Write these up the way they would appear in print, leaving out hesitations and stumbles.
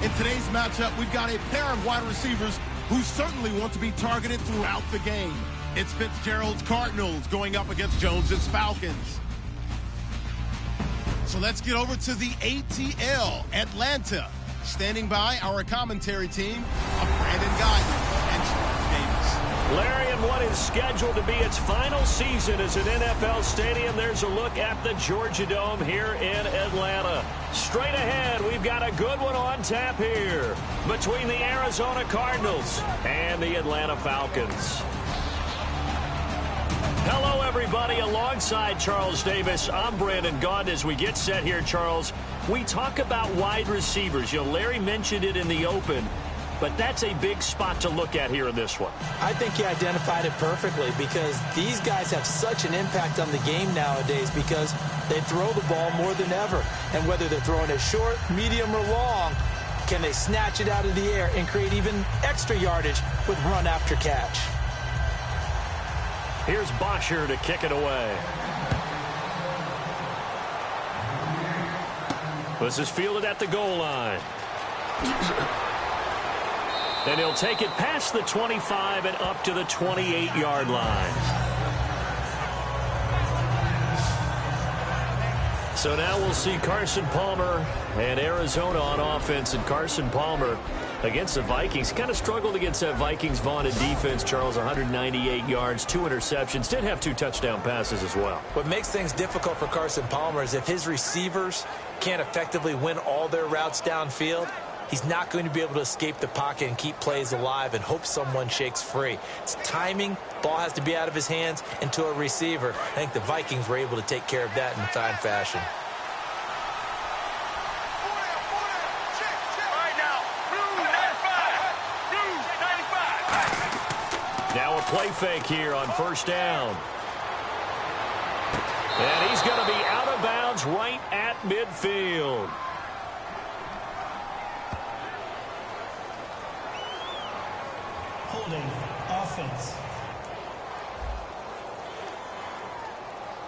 In today's matchup, we've got a pair of wide receivers who certainly want to be targeted throughout the game. It's Fitzgerald's Cardinals going up against Jones's Falcons. So let's get over to the ATL, Atlanta. Standing by our commentary team of Brandon Guyton and Charles Davis. Larry, in what is scheduled to be its final season as an NFL stadium, there's a look at the Georgia Dome here in Atlanta. Straight ahead, we've got a good one on tap here between the Arizona Cardinals and the Atlanta Falcons. Hello, everybody. Alongside Charles Davis, I'm Brandon Gaunt. As we get set here, Charles, we talk about wide receivers. You know, Larry mentioned it in the open, but that's a big spot to look at here in this one. I think you identified it perfectly because these guys have such an impact on the game nowadays because they throw the ball more than ever. And whether they're throwing it short, medium, or long, can they snatch it out of the air and create even extra yardage with run after catch? Here's Bosher to kick it away. This is fielded at the goal line. And he'll take it past the 25 and up to the 28-yard line. So now we'll see Carson Palmer and Arizona on offense. And Carson Palmer against the Vikings kind of struggled against that Vikings vaunted defense, Charles. 198 yards, 2 interceptions, did have 2 touchdown passes as well. What makes things difficult for Carson Palmer is if his receivers can't effectively win all their routes downfield, he's not going to be able to escape the pocket and keep plays alive and hope someone shakes free. It's timing. Ball has to be out of his hands and to a receiver. I think the Vikings were able to take care of that in fine fashion. Now a play fake here on first down. And he's going to be out of bounds right at midfield. Holding offense.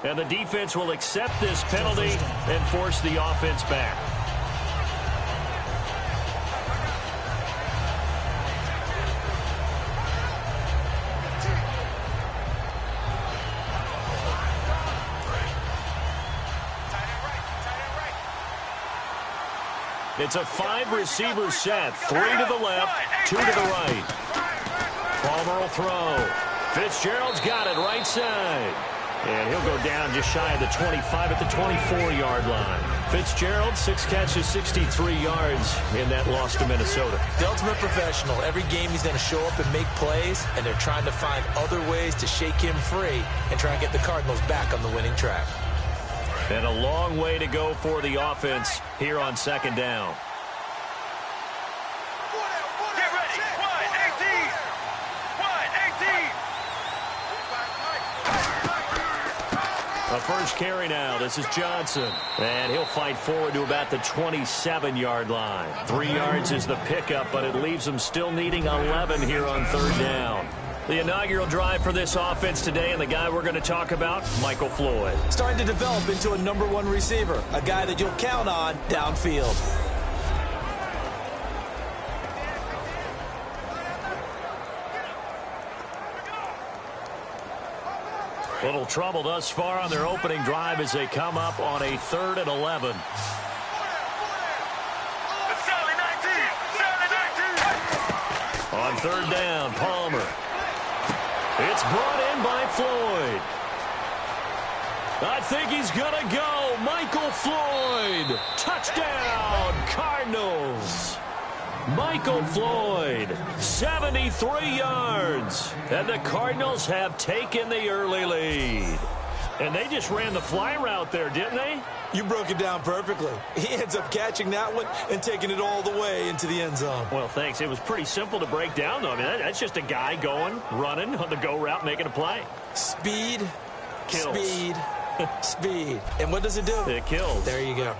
And the defense will accept this penalty and force the offense back. It's a 5-receiver set. 3 to the left, 2 to the right. Palmer will throw. Fitzgerald's got it right side. And he'll go down just shy of the 25 at the 24-yard line. Fitzgerald, 6 catches, 63 yards in that loss to Minnesota. The ultimate professional. Every game he's going to show up and make plays, and they're trying to find other ways to shake him free and try and get the Cardinals back on the winning track. And a long way to go for the offense here on second down. Get ready. 1-18. 1-18. A first carry now. This is Johnson. And he'll fight forward to about the 27-yard line. 3 yards is the pickup, but it leaves them still needing 11 here on third down. The inaugural drive for this offense today, and the guy we're going to talk about, Michael Floyd. Starting to develop into a #1 receiver, a guy that you'll count on downfield. Little trouble thus far on their opening drive as they come up on a 3rd and 11. On third down, Palmer. It's brought in by Floyd. I think he's going to go. Michael Floyd. Touchdown, Cardinals. Michael Floyd, 73 yards. And the Cardinals have taken the early lead. And they just ran the fly route there, didn't they? You broke it down perfectly. He ends up catching that one and taking it all the way into the end zone. Well, thanks. It was pretty simple to break down, though. I mean, that's just a guy going, running on the go route, making a play. Speed, kills. Speed, speed. And what does it do? It kills. There you go.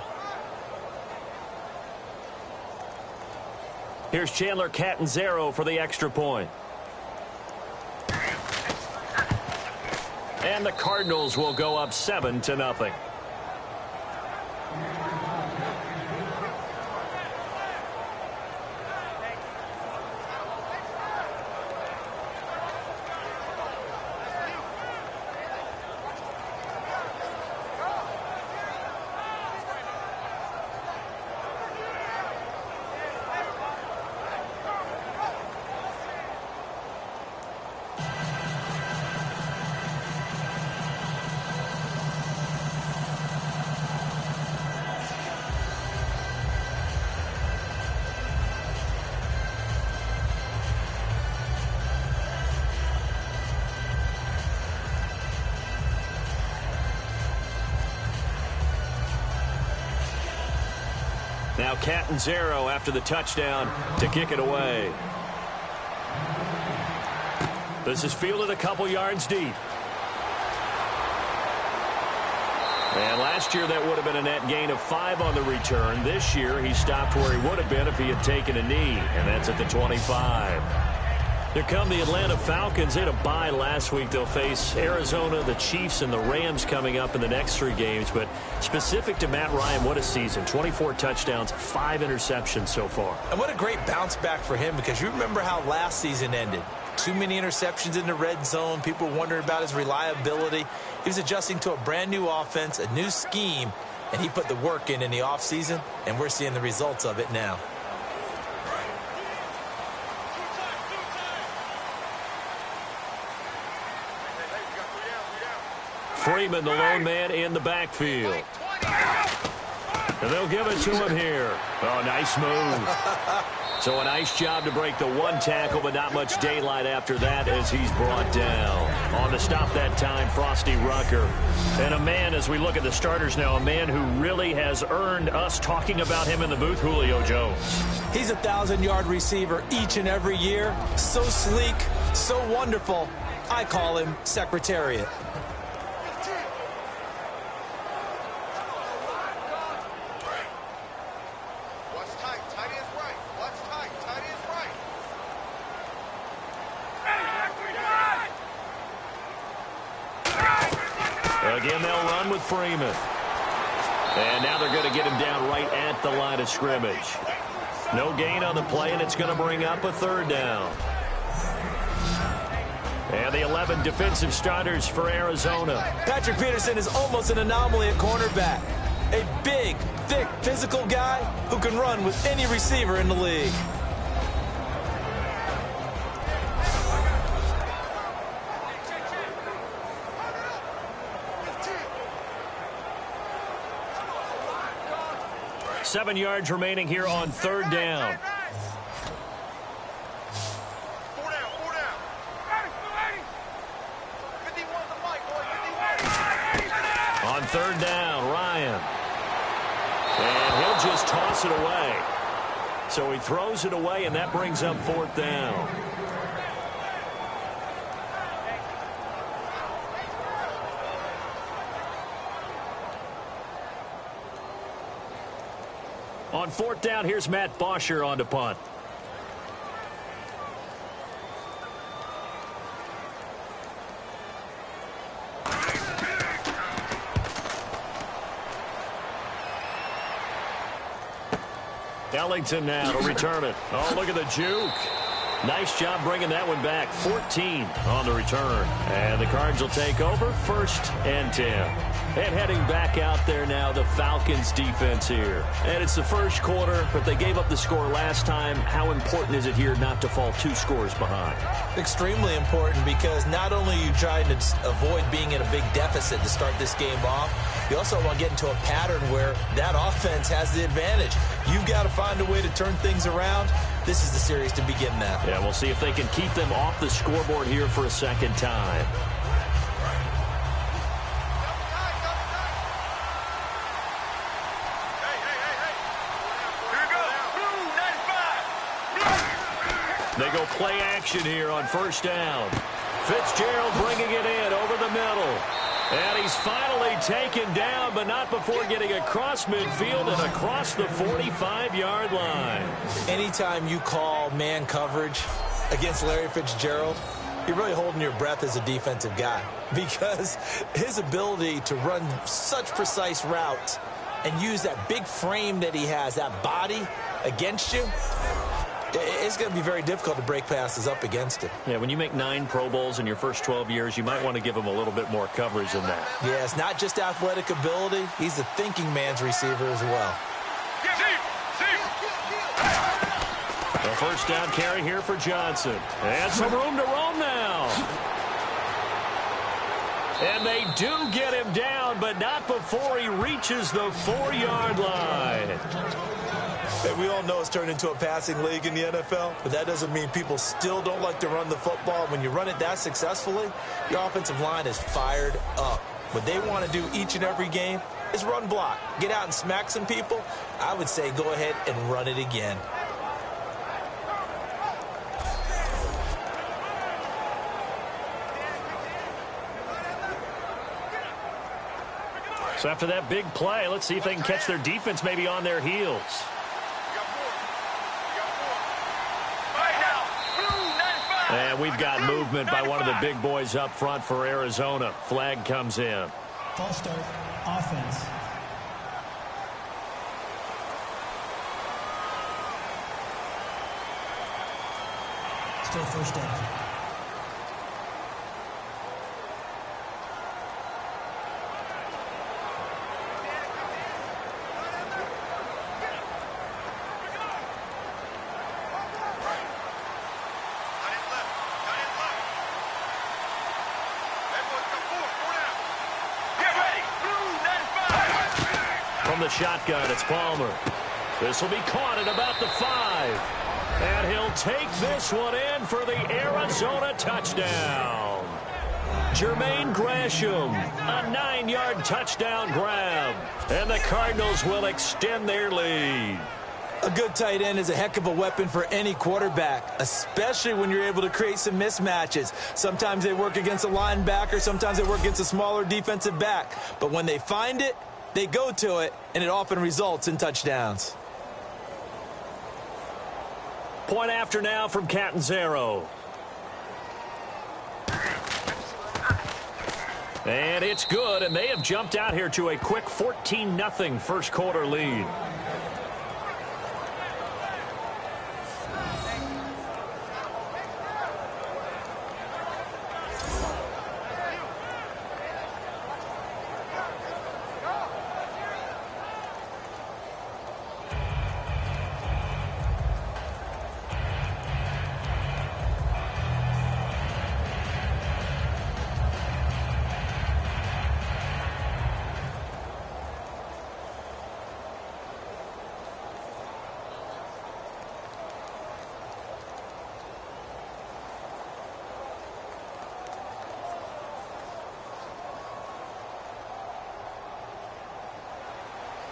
Here's Chandler Catanzaro for the extra point. And the Cardinals will go up 7-0. now Catanzaro after the touchdown to kick it away. This is fielded a couple yards deep. And last year that would have been a net gain of 5 on the return. This year he stopped where he would have been if he had taken a knee, and that's at the 25. Here come the Atlanta Falcons. They had a bye last week. They'll face Arizona, the Chiefs, and the Rams coming up in the next 3 games. But specific to Matt Ryan, what a season. 24 touchdowns, 5 interceptions so far. And what a great bounce back for him, because you remember how last season ended. Too many interceptions in the red zone. People wondering about his reliability. He was adjusting to a brand new offense, a new scheme, and he put the work in the offseason, and we're seeing the results of it now. Freeman, the lone man in the backfield. And they'll give it to him here. Oh, nice move. So a nice job to break the 1 tackle, but not much daylight after that as he's brought down. On the stop that time, Frosty Rucker. And a man, as we look at the starters now, a man who really has earned us talking about him in the booth, Julio Jones. He's a 1,000-yard receiver each and every year. So sleek, so wonderful. I call him Secretariat. Again, they'll run with Freeman. And now they're going to get him down right at the line of scrimmage. No gain on the play, and it's going to bring up a 3rd down. And the 11 defensive starters for Arizona. Patrick Peterson is almost an anomaly at cornerback. A big, thick, physical guy who can run with any receiver in the league. Seven yards remaining here on 3rd down. On 3rd down, Ryan. And he'll just toss it away. So he throws it away, and that brings up 4th down. On 4th down, here's Matt Bosher on to punt. Ellington now to return it. Oh, look at the juke. Nice job bringing that one back. 14 on the return. And the Cards will take over 1st and 10. And heading back out there now, the Falcons defense here. And it's the first quarter, but they gave up the score last time. How important is it here not to fall 2 scores behind? Extremely important, because not only are you trying to avoid being in a big deficit to start this game off, you also want to get into a pattern where that offense has the advantage. You've got to find a way to turn things around. This is the series to begin that. Yeah, we'll see if they can keep them off the scoreboard here for a 2nd time. They go play action here on 1st down. Fitzgerald bringing it in over the middle. And he's finally taken down, but not before getting across midfield and across the 45-yard line. Anytime you call man coverage against Larry Fitzgerald, you're really holding your breath as a defensive guy, because his ability to run such precise routes and use that big frame that he has, that body against you, it's going to be very difficult to break passes up against him. Yeah, when you make 9 Pro Bowls in your first 12 years, you might want to give him a little bit more coverage than that. Yeah, it's not just athletic ability. He's a thinking man's receiver as well. The 1st down carry here for Johnson. And some room to roam now. And they do get him down, but not before he reaches the 4-yard line. And we all know it's turned into a passing league in the NFL, but that doesn't mean people still don't like to run the football. When you run it that successfully, your offensive line is fired up. What they want to do each and every game is run block. Get out and smack some people. I would say go ahead and run it again. So after that big play, let's see if they can catch their defense maybe on their heels. And we've got movement by one of the big boys up front for Arizona. Flag comes in. False start, offense. Still first down. From the shotgun, it's Palmer. This will be caught at about the 5. And he'll take this one in for the Arizona touchdown. Jermaine Gresham, a 9-yard touchdown grab. And the Cardinals will extend their lead. A good tight end is a heck of a weapon for any quarterback, especially when you're able to create some mismatches. Sometimes they work against a linebacker, sometimes they work against a smaller defensive back. But when they find it, they go to it, and it often results in touchdowns. Point after now from Catanzaro. And it's good, and they have jumped out here to a quick 14-0 first quarter lead.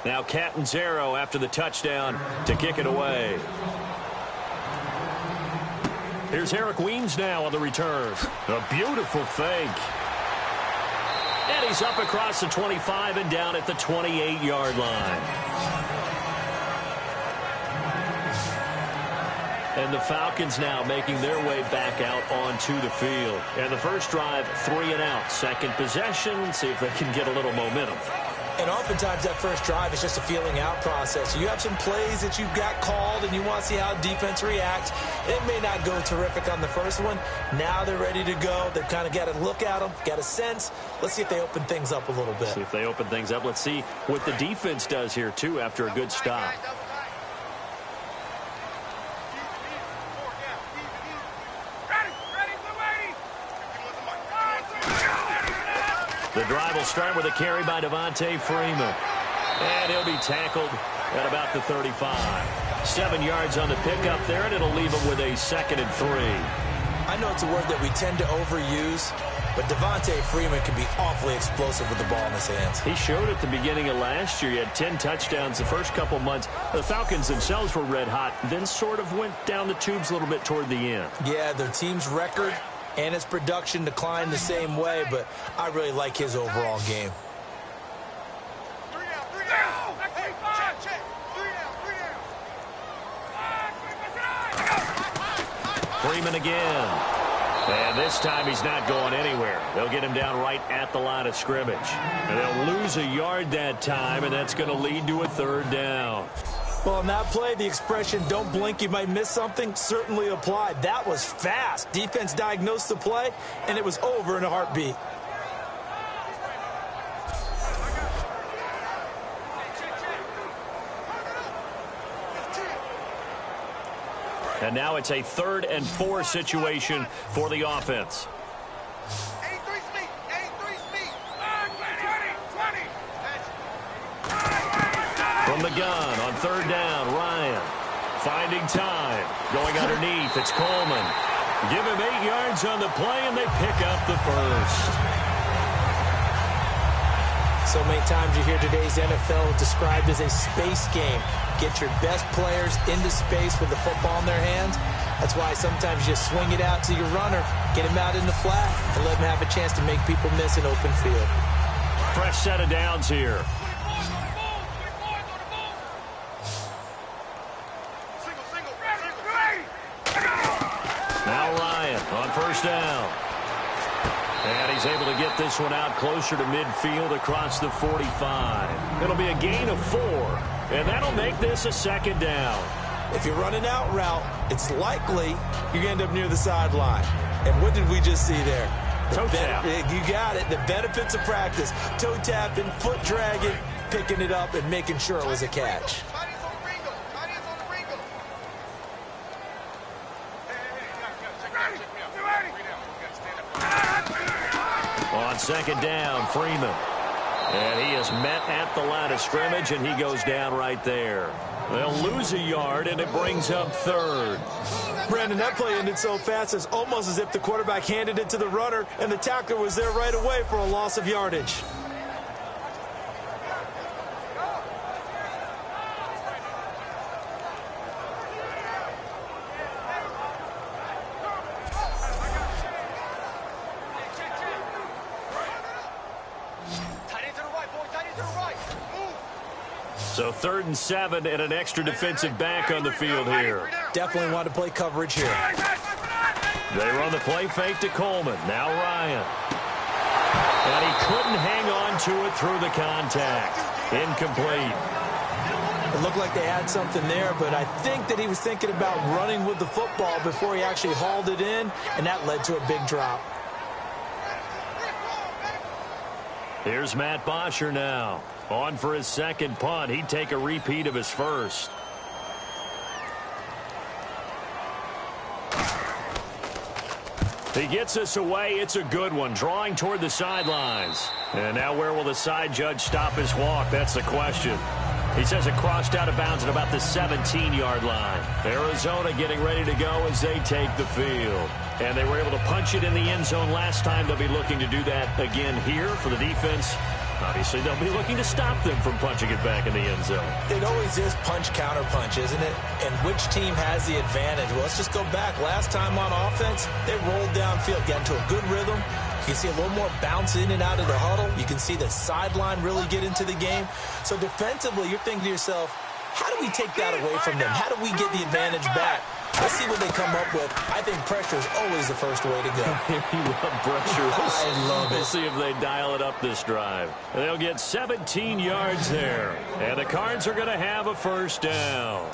Now Catanzaro after the touchdown to kick it away. Here's Eric Weems now on the return. A beautiful fake. And he's up across the 25 and down at the 28-yard line. And the Falcons now making their way back out onto the field. And the first drive, 3 and out. Second possession, see if they can get a little momentum. And oftentimes that first drive is just a feeling out process. You have some plays that you've got called and you want to see how defense reacts. It may not go terrific on the first one. Now they're ready to go. They've kind of got to look at them, got a sense. Let's see if they open things up a little bit. See if they open things up. Let's see what the defense does here, too, after a good stop. The drive will start with a carry by Devontae Freeman. And he'll be tackled at about the 35. 7 yards on the pickup there, and it'll leave him with a 2nd and 3. I know it's a word that we tend to overuse, but Devontae Freeman can be awfully explosive with the ball in his hands. He showed at the beginning of last year. He had 10 touchdowns the first couple months. The Falcons themselves were red hot, then sort of went down the tubes a little bit toward the end. Yeah, their team's record and his production declined the same way, but I really like his overall game. Freeman again. And this time he's not going anywhere. They'll get him down right at the line of scrimmage. And they'll lose a yard that time, and that's going to lead to a 3rd down. Well, on that play, the expression, don't blink, you might miss something, certainly applied. That was fast. Defense diagnosed the play, and it was over in a heartbeat. And now it's a 3rd and 4 situation for the offense. From the gun on 3rd down, Ryan finding time. Going underneath, it's Coleman. Give him 8 yards on the play, and they pick up the first. So many times you hear today's NFL described as a space game. Get your best players into space with the football in their hands. That's why sometimes you just swing it out to your runner, get him out in the flat, and let him have a chance to make people miss an open field. Fresh set of downs here. Now Ryan on first down. And he's able to get this one out closer to midfield across the 45. It'll be a gain of 4, and that'll make this a second down. If you're running out route, it's likely you're going to end up near the sideline. And what did we just see there? Toe tap. You got it. The benefits of practice. Toe tapping, foot dragging, picking it up, and making sure it was a catch. On second down, Freeman. And he is met at the line of scrimmage, and he goes down right there. They'll lose a yard, and it brings up third. Brandon, that play ended so fast, it's almost as if the quarterback handed it to the runner, and the tackler was there right away for a loss of yardage. So 3rd and 7 and an extra defensive back on the field here. Definitely want to play coverage here. They run the play fake to Coleman. Now Ryan. And he couldn't hang on to it through the contact. Incomplete. It looked like they had something there, but I think that he was thinking about running with the football before he actually hauled it in, and that led to a big drop. Here's Matt Bosher now. On for his second punt. He'd take a repeat of his first. He gets us away. It's a good one. Drawing toward the sidelines. And now where will the side judge stop his walk? That's the question. He says it crossed out of bounds at about the 17-yard line. Arizona getting ready to go as they take the field. And they were able to punch it in the end zone last time. They'll be looking to do that again here for the defense. Obviously, they'll be looking to stop them from punching it back in the end zone. It always is punch-counter-punch, isn't it? And which team has the advantage? Well, let's just go back. Last time on offense, they rolled downfield, got into a good rhythm. You can see a little more bounce in and out of the huddle. You can see the sideline really get into the game. So defensively, you're thinking to yourself, how do we take that away from them? How do we get the advantage back? Let's see what they come up with. I think pressure is always the first way to go. You love pressure. I love it. We'll see if they dial it up this drive. They'll get 17 yards there. And the Cards are going to have a first down.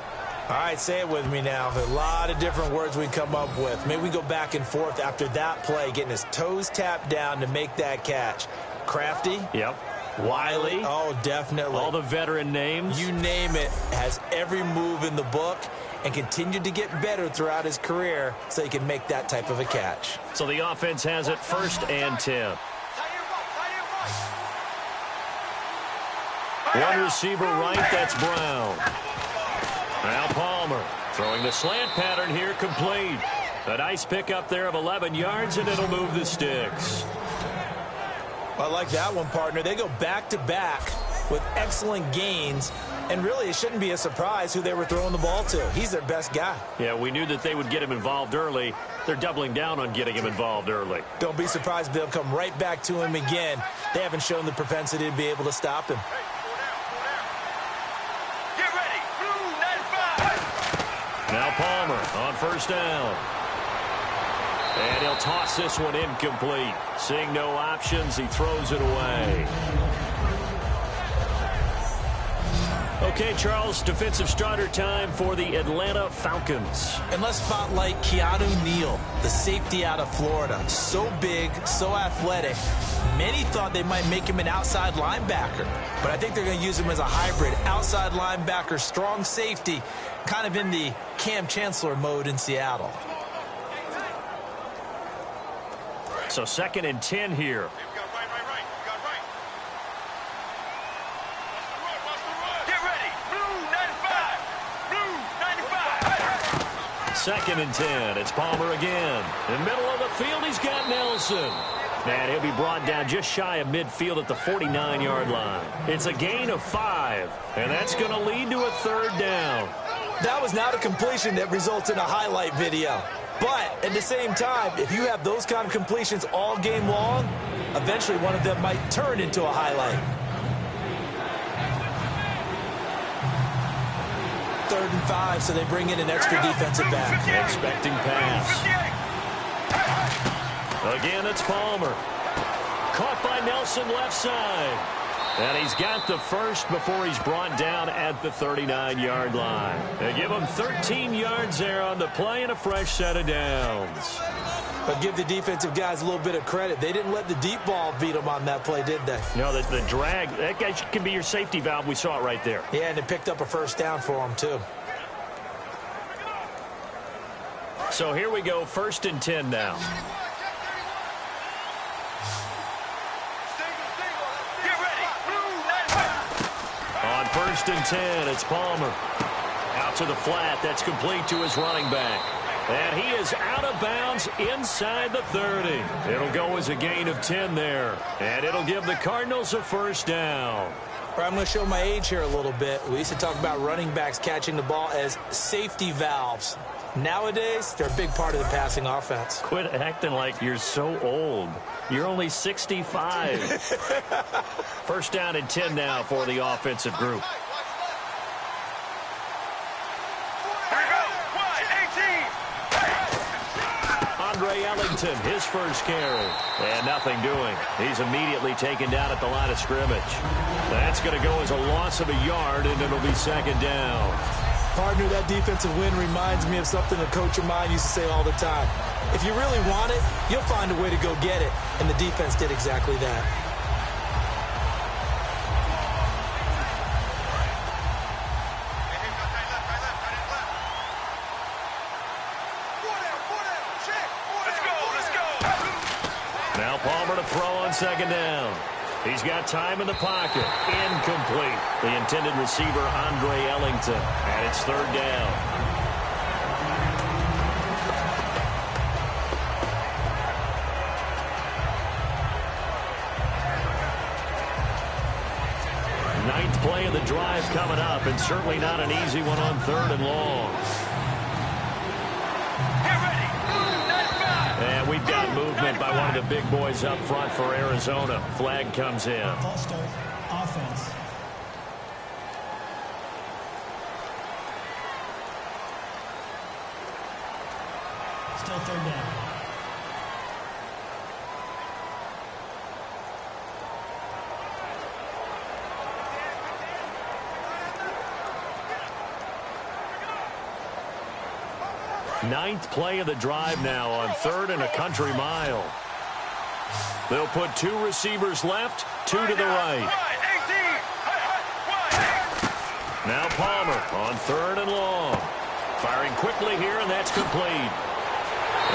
All right, say it with me now. A lot of different words we come up with. Maybe we go back and forth after that play, getting his toes tapped down to make that catch. Crafty. Yep. Wiley. Oh, definitely. All the veteran names. You name it. Has every move in the book and continued to get better throughout his career so he can make that type of a catch. So the offense has it 1st and 10. One receiver right, that's Brown. Now Palmer throwing the slant pattern here, complete. A nice pickup there of 11 yards, and it'll move the sticks. I like that one, partner. They go back-to-back with excellent gains, and really it shouldn't be a surprise who they were throwing the ball to. He's their best guy. Yeah, we knew that they would get him involved early. They're doubling down on getting him involved early. Don't be surprised if they'll come right back to him again. They haven't shown the propensity to be able to stop him. Get ready. Blue 95. Now Palmer on first down. And he'll toss this one incomplete. Seeing no options, he throws it away. Okay, Charles, defensive starter time for the Atlanta Falcons. And let's spotlight Keanu Neal, the safety out of Florida. So big, so athletic. Many thought they might make him an outside linebacker, but I think they're going to use him as a hybrid. Outside linebacker, strong safety, kind of in the Cam Chancellor mode in Seattle. So 2nd and 10 here. You got right. You got right. Get ready. Blue 95. Blue 95. 2nd and 10. It's Palmer again. In the middle of the field, he's got Nelson. And he'll be brought down just shy of midfield at the 49-yard line. It's a gain of 5, and that's going to lead to a third down. That was not a completion that results in a highlight video. But at the same time, if you have those kind of completions all game long, eventually one of them might turn into a highlight. 3rd and 5, so they bring in an extra defensive back. Expecting pass. Again, it's Palmer. Caught by Nelson left side. And he's got the first before he's brought down at the 39-yard line. They give him 13 yards there on the play and a fresh set of downs. But give the defensive guys a little bit of credit. They didn't let the deep ball beat them on that play, did they? No, the drag, that guy can be your safety valve. We saw it right there. Yeah, and it picked up a first down for him, too. So here we go, 1st and 10 now. On 1st and 10, it's Palmer. Out to the flat. That's complete to his running back. And he is out of bounds inside the 30. It'll go as a gain of 10 there. And it'll give the Cardinals a first down. I'm going to show my age here a little bit. We used to talk about running backs catching the ball as safety valves. Nowadays, they're a big part of the passing offense. Quit acting like you're so old. You're only 65. First down and 10 now for the offensive group. Ellington, his first carry. And nothing doing. He's immediately taken down at the line of scrimmage. That's going to go as a loss of a yard, and it'll be 2nd down. Partner, that defensive win reminds me of something a coach of mine used to say all the time. If you really want it, you'll find a way to go get it. And the defense did exactly that. Now Palmer to throw on 2nd down. He's got time in the pocket. Incomplete. The intended receiver, Andre Ellington. And it's 3rd down. Ninth play of the drive coming up, and certainly not an easy one on 3rd and long. And we've got movement by one of the big boys up front for Arizona. Flag comes in. False start, offense. Still 3rd down. Ninth play of the drive now on 3rd and a country mile. They'll put 2 receivers left, 2 to the right. Now Palmer on 3rd and long. Firing quickly here, and that's complete.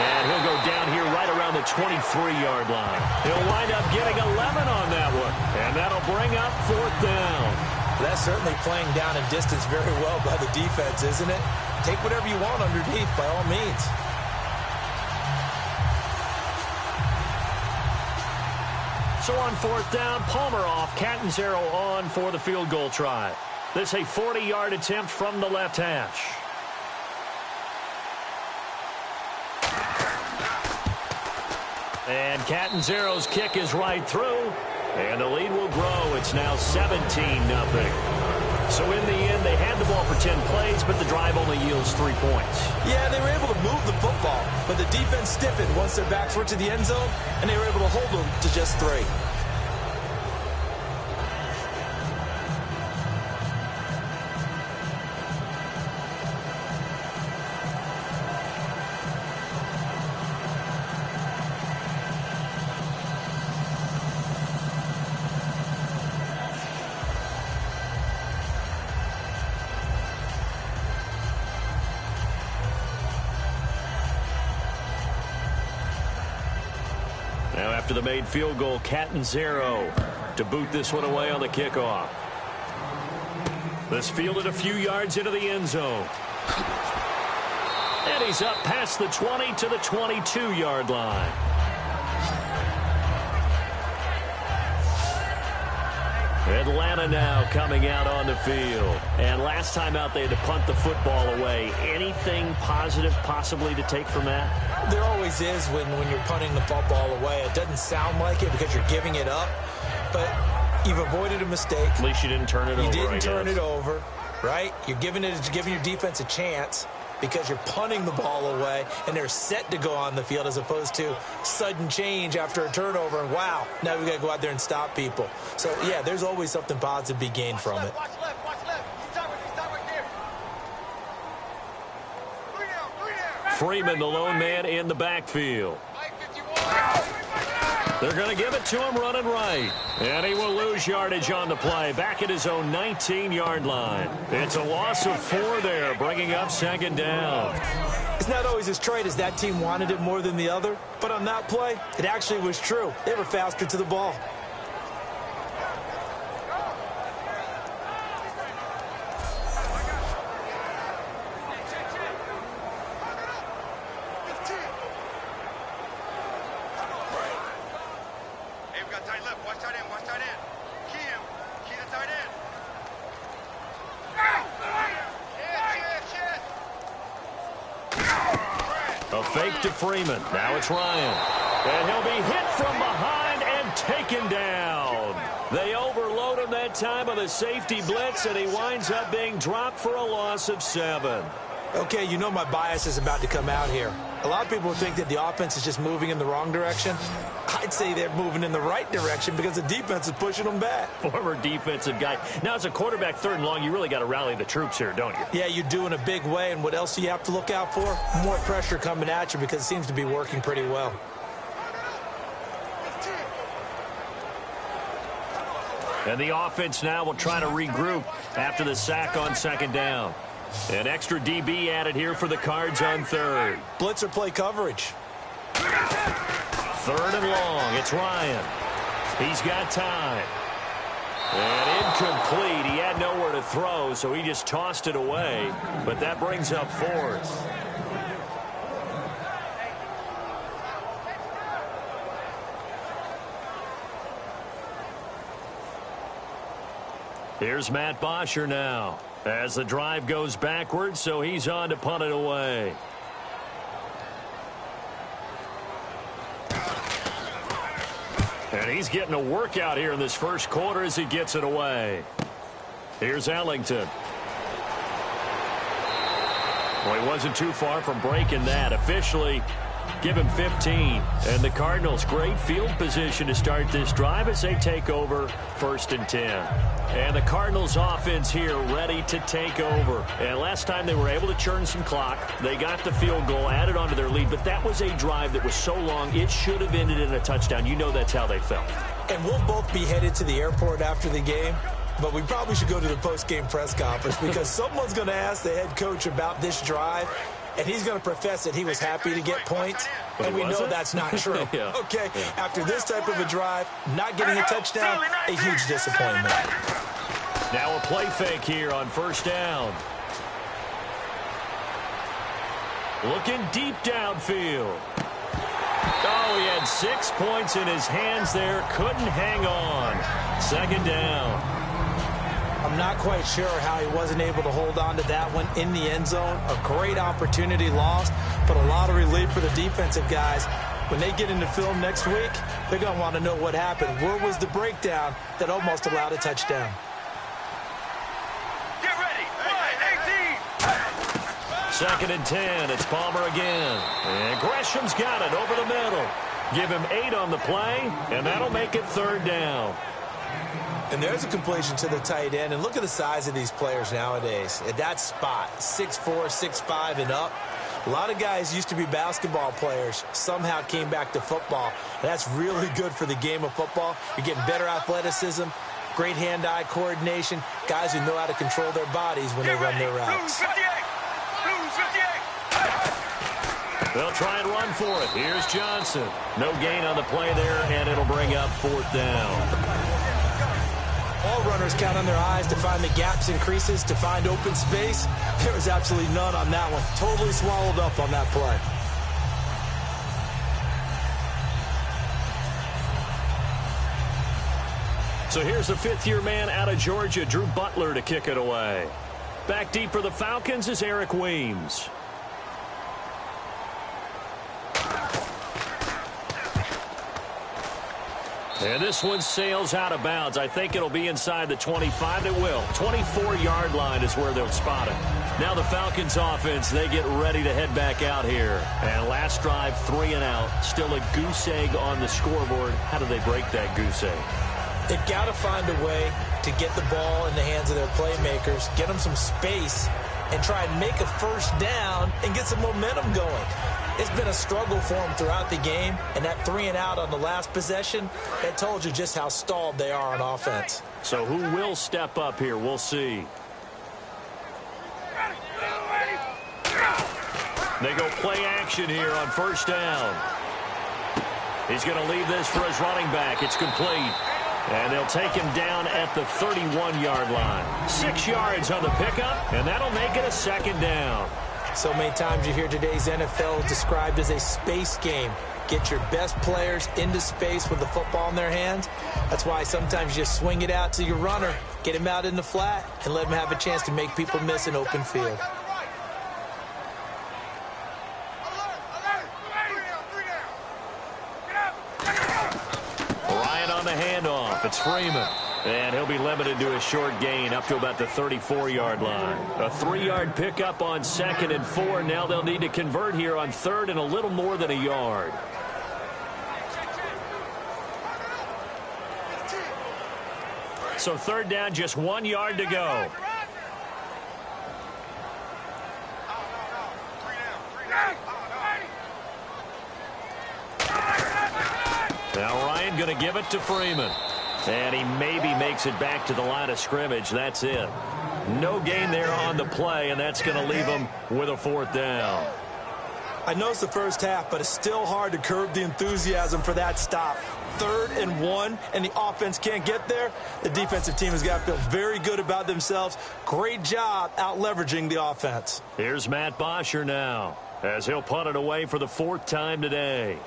And he'll go down here right around the 23-yard line. He'll wind up getting 11 on that one. And that'll bring up 4th down. That's certainly playing down in distance very well by the defense, isn't it? Take whatever you want underneath, by all means. So on 4th down, Palmer off, Catanzaro on for the field goal try. This a 40-yard attempt from the left hash. And Catanzaro's kick is right through, and the lead will grow. It's now 17-0. So in the end, they had the ball for 10 plays, but the drive only yields 3 points. Yeah, they were able to move the football, but the defense stiffened once their backs were to the end zone, and they were able to hold them to just 3. Now after the made field goal, Catanzaro to boot this one away on the kickoff. This fielded a few yards into the end zone. And he's up past the 20 to the 22-yard line. Atlanta now coming out on the field. And last time out, they had to punt the football away. Anything positive possibly to take from that? There always is when you're punting the football away. It doesn't sound like it because you're giving it up, but you've avoided a mistake. At least you didn't turn it over, You didn't turn it over, right? You're giving your defense a chance because you're punting the ball away, and they're set to go on the field as opposed to sudden change after a turnover, and wow, now we got to go out there and stop people. So, yeah, there's always something positive to be gained from it. Watch left, watch left. Stop right there. Three down. Freeman, the lone man in the backfield. They're going to give it to him running right. And he will lose yardage on the play. Back at his own 19-yard line. It's a loss of 4 there, bringing up second down. It's not always as trite as that team wanted it more than the other, but on that play, it actually was true. They were faster to the ball. Fake to Freeman. Now it's Ryan. And he'll be hit from behind and taken down. They overload him that time on the safety blitz, and he winds up being dropped for a loss of 7. Okay, you know my bias is about to come out here. A lot of people think that the offense is just moving in the wrong direction. I'd say they're moving in the right direction because the defense is pushing them back. Former defensive guy. Now, as a quarterback, 3rd and long, you really got to rally the troops here, don't you? Yeah, you do in a big way, and what else do you have to look out for? More pressure coming at you because it seems to be working pretty well. And the offense now will try to regroup after the sack on 2nd down. An extra DB added here for the Cards on 3rd. Blitzer play coverage. 3rd and long. It's Ryan. He's got time. And incomplete. He had nowhere to throw, so he just tossed it away. But that brings up 4th. Here's Matt Bosher now as the drive goes backwards, so he's on to punt it away. And he's getting a workout here in this first quarter as he gets it away. Here's Ellington. Well, he wasn't too far from breaking that. Officially, give him 15. And the Cardinals, great field position to start this drive as they take over 1st and 10. And the Cardinals offense here ready to take over. And last time they were able to churn some clock. They got the field goal, added onto their lead. But that was a drive that was so long, it should have ended in a touchdown. You know that's how they felt. And we'll both be headed to the airport after the game. But we probably should go to the post-game press conference because someone's going to ask the head coach about this drive. And he's going to profess that he was happy to get points, and we know that's not true. Yeah. Okay, after this type of a drive, not getting a touchdown, a huge disappointment. Now a play fake here on 1st down. Looking deep downfield. Oh, he had 6 points in his hands there. Couldn't hang on. 2nd down. I'm not quite sure how he wasn't able to hold on to that one in the end zone. A great opportunity lost, but a lot of relief for the defensive guys. When they get into film next week, they're going to want to know what happened. Where was the breakdown that almost allowed a touchdown? Get ready. 2nd and 10. It's Palmer again. And Gresham's got it over the middle. Give him 8 on the play, and that'll make it 3rd down. And there's a completion to the tight end. And look at the size of these players nowadays. At that spot, 6'4", 6'5", and up. A lot of guys used to be basketball players, somehow came back to football. And that's really good for the game of football. You're getting better athleticism, great hand-eye coordination, guys who know how to control their bodies when they run their routes. They'll try and run for it. Here's Johnson. No gain on the play there, and it'll bring up 4th down. All runners count on their eyes to find the gaps and creases, to find open space. There was absolutely none on that one. Totally swallowed up on that play. So here's the fifth-year man out of Georgia, Drew Butler, to kick it away. Back deep for the Falcons is Eric Weems. And this one sails out of bounds. I think it'll be inside the 25. It will. 24-yard line is where they'll spot it. Now the Falcons offense, they get ready to head back out here. And last drive, 3 and out. Still a goose egg on the scoreboard. How do they break that goose egg? They've got to find a way to get the ball in the hands of their playmakers, get them some space, and try and make a first down and get some momentum going. It's been a struggle for them throughout the game, and that 3 and out on the last possession, that told you just how stalled they are on offense. So who will step up here? We'll see. They go play action here on first down. He's going to leave this for his running back. It's complete. And they'll take him down at the 31-yard line. 6 yards on the pickup, and that'll make it a second down. So many times you hear today's NFL described as a space game. Get your best players into space with the football in their hands. That's why sometimes you just swing it out to your runner, get him out in the flat, and let him have a chance to make people miss an open field. Ryan on the handoff. It's Freeman. And he'll be limited to a short gain up to about the 34-yard line. A 3-yard pickup on 2nd and 4. Now they'll need to convert here on 3rd and a little more than a yard. So 3rd down, just 1 yard to go. Now Ryan going to give it to Freeman. And he maybe makes it back to the line of scrimmage. That's it. No gain there on the play, and that's going to leave him with a 4th down. I know it's the first half, but it's still hard to curb the enthusiasm for that stop. 3rd and 1, and the offense can't get there. The defensive team has got to feel very good about themselves. Great job out-leveraging the offense. Here's Matt Bosher now, as he'll punt it away for the 4th time today.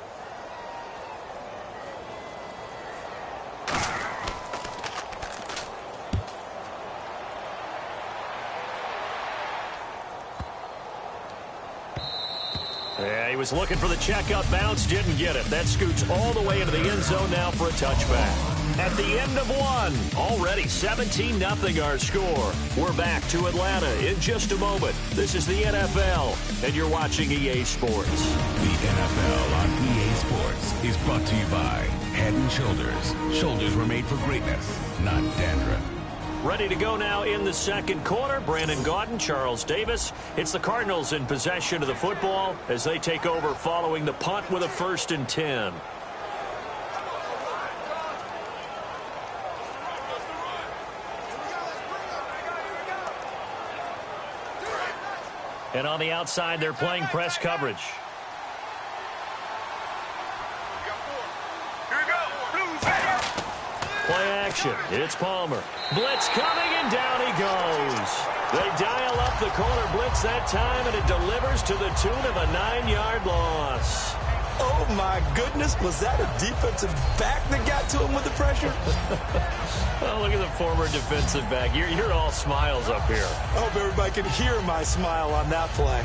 Yeah, he was looking for the checkup bounce, didn't get it. That scoots all the way into the end zone now for a touchback. At the end of one, already 17-0 our score. We're back to Atlanta in just a moment. This is the NFL, and you're watching EA Sports. The NFL on EA Sports is brought to you by Head & Shoulders. Shoulders were made for greatness, not dandruff. Ready to go now in the second quarter. Brandon Gaudin, Charles Davis. It's the Cardinals in possession of the football as they take over following the punt with a 1st and 10. And on the outside, they're playing press coverage. Play action. It's Palmer. Blitz coming, and down he goes. They dial up the corner blitz that time, and it delivers to the tune of a 9-yard loss. Oh, my goodness. Was that a defensive back that got to him with the pressure? Oh, look at the former defensive back. You're all smiles up here. I hope everybody can hear my smile on that play.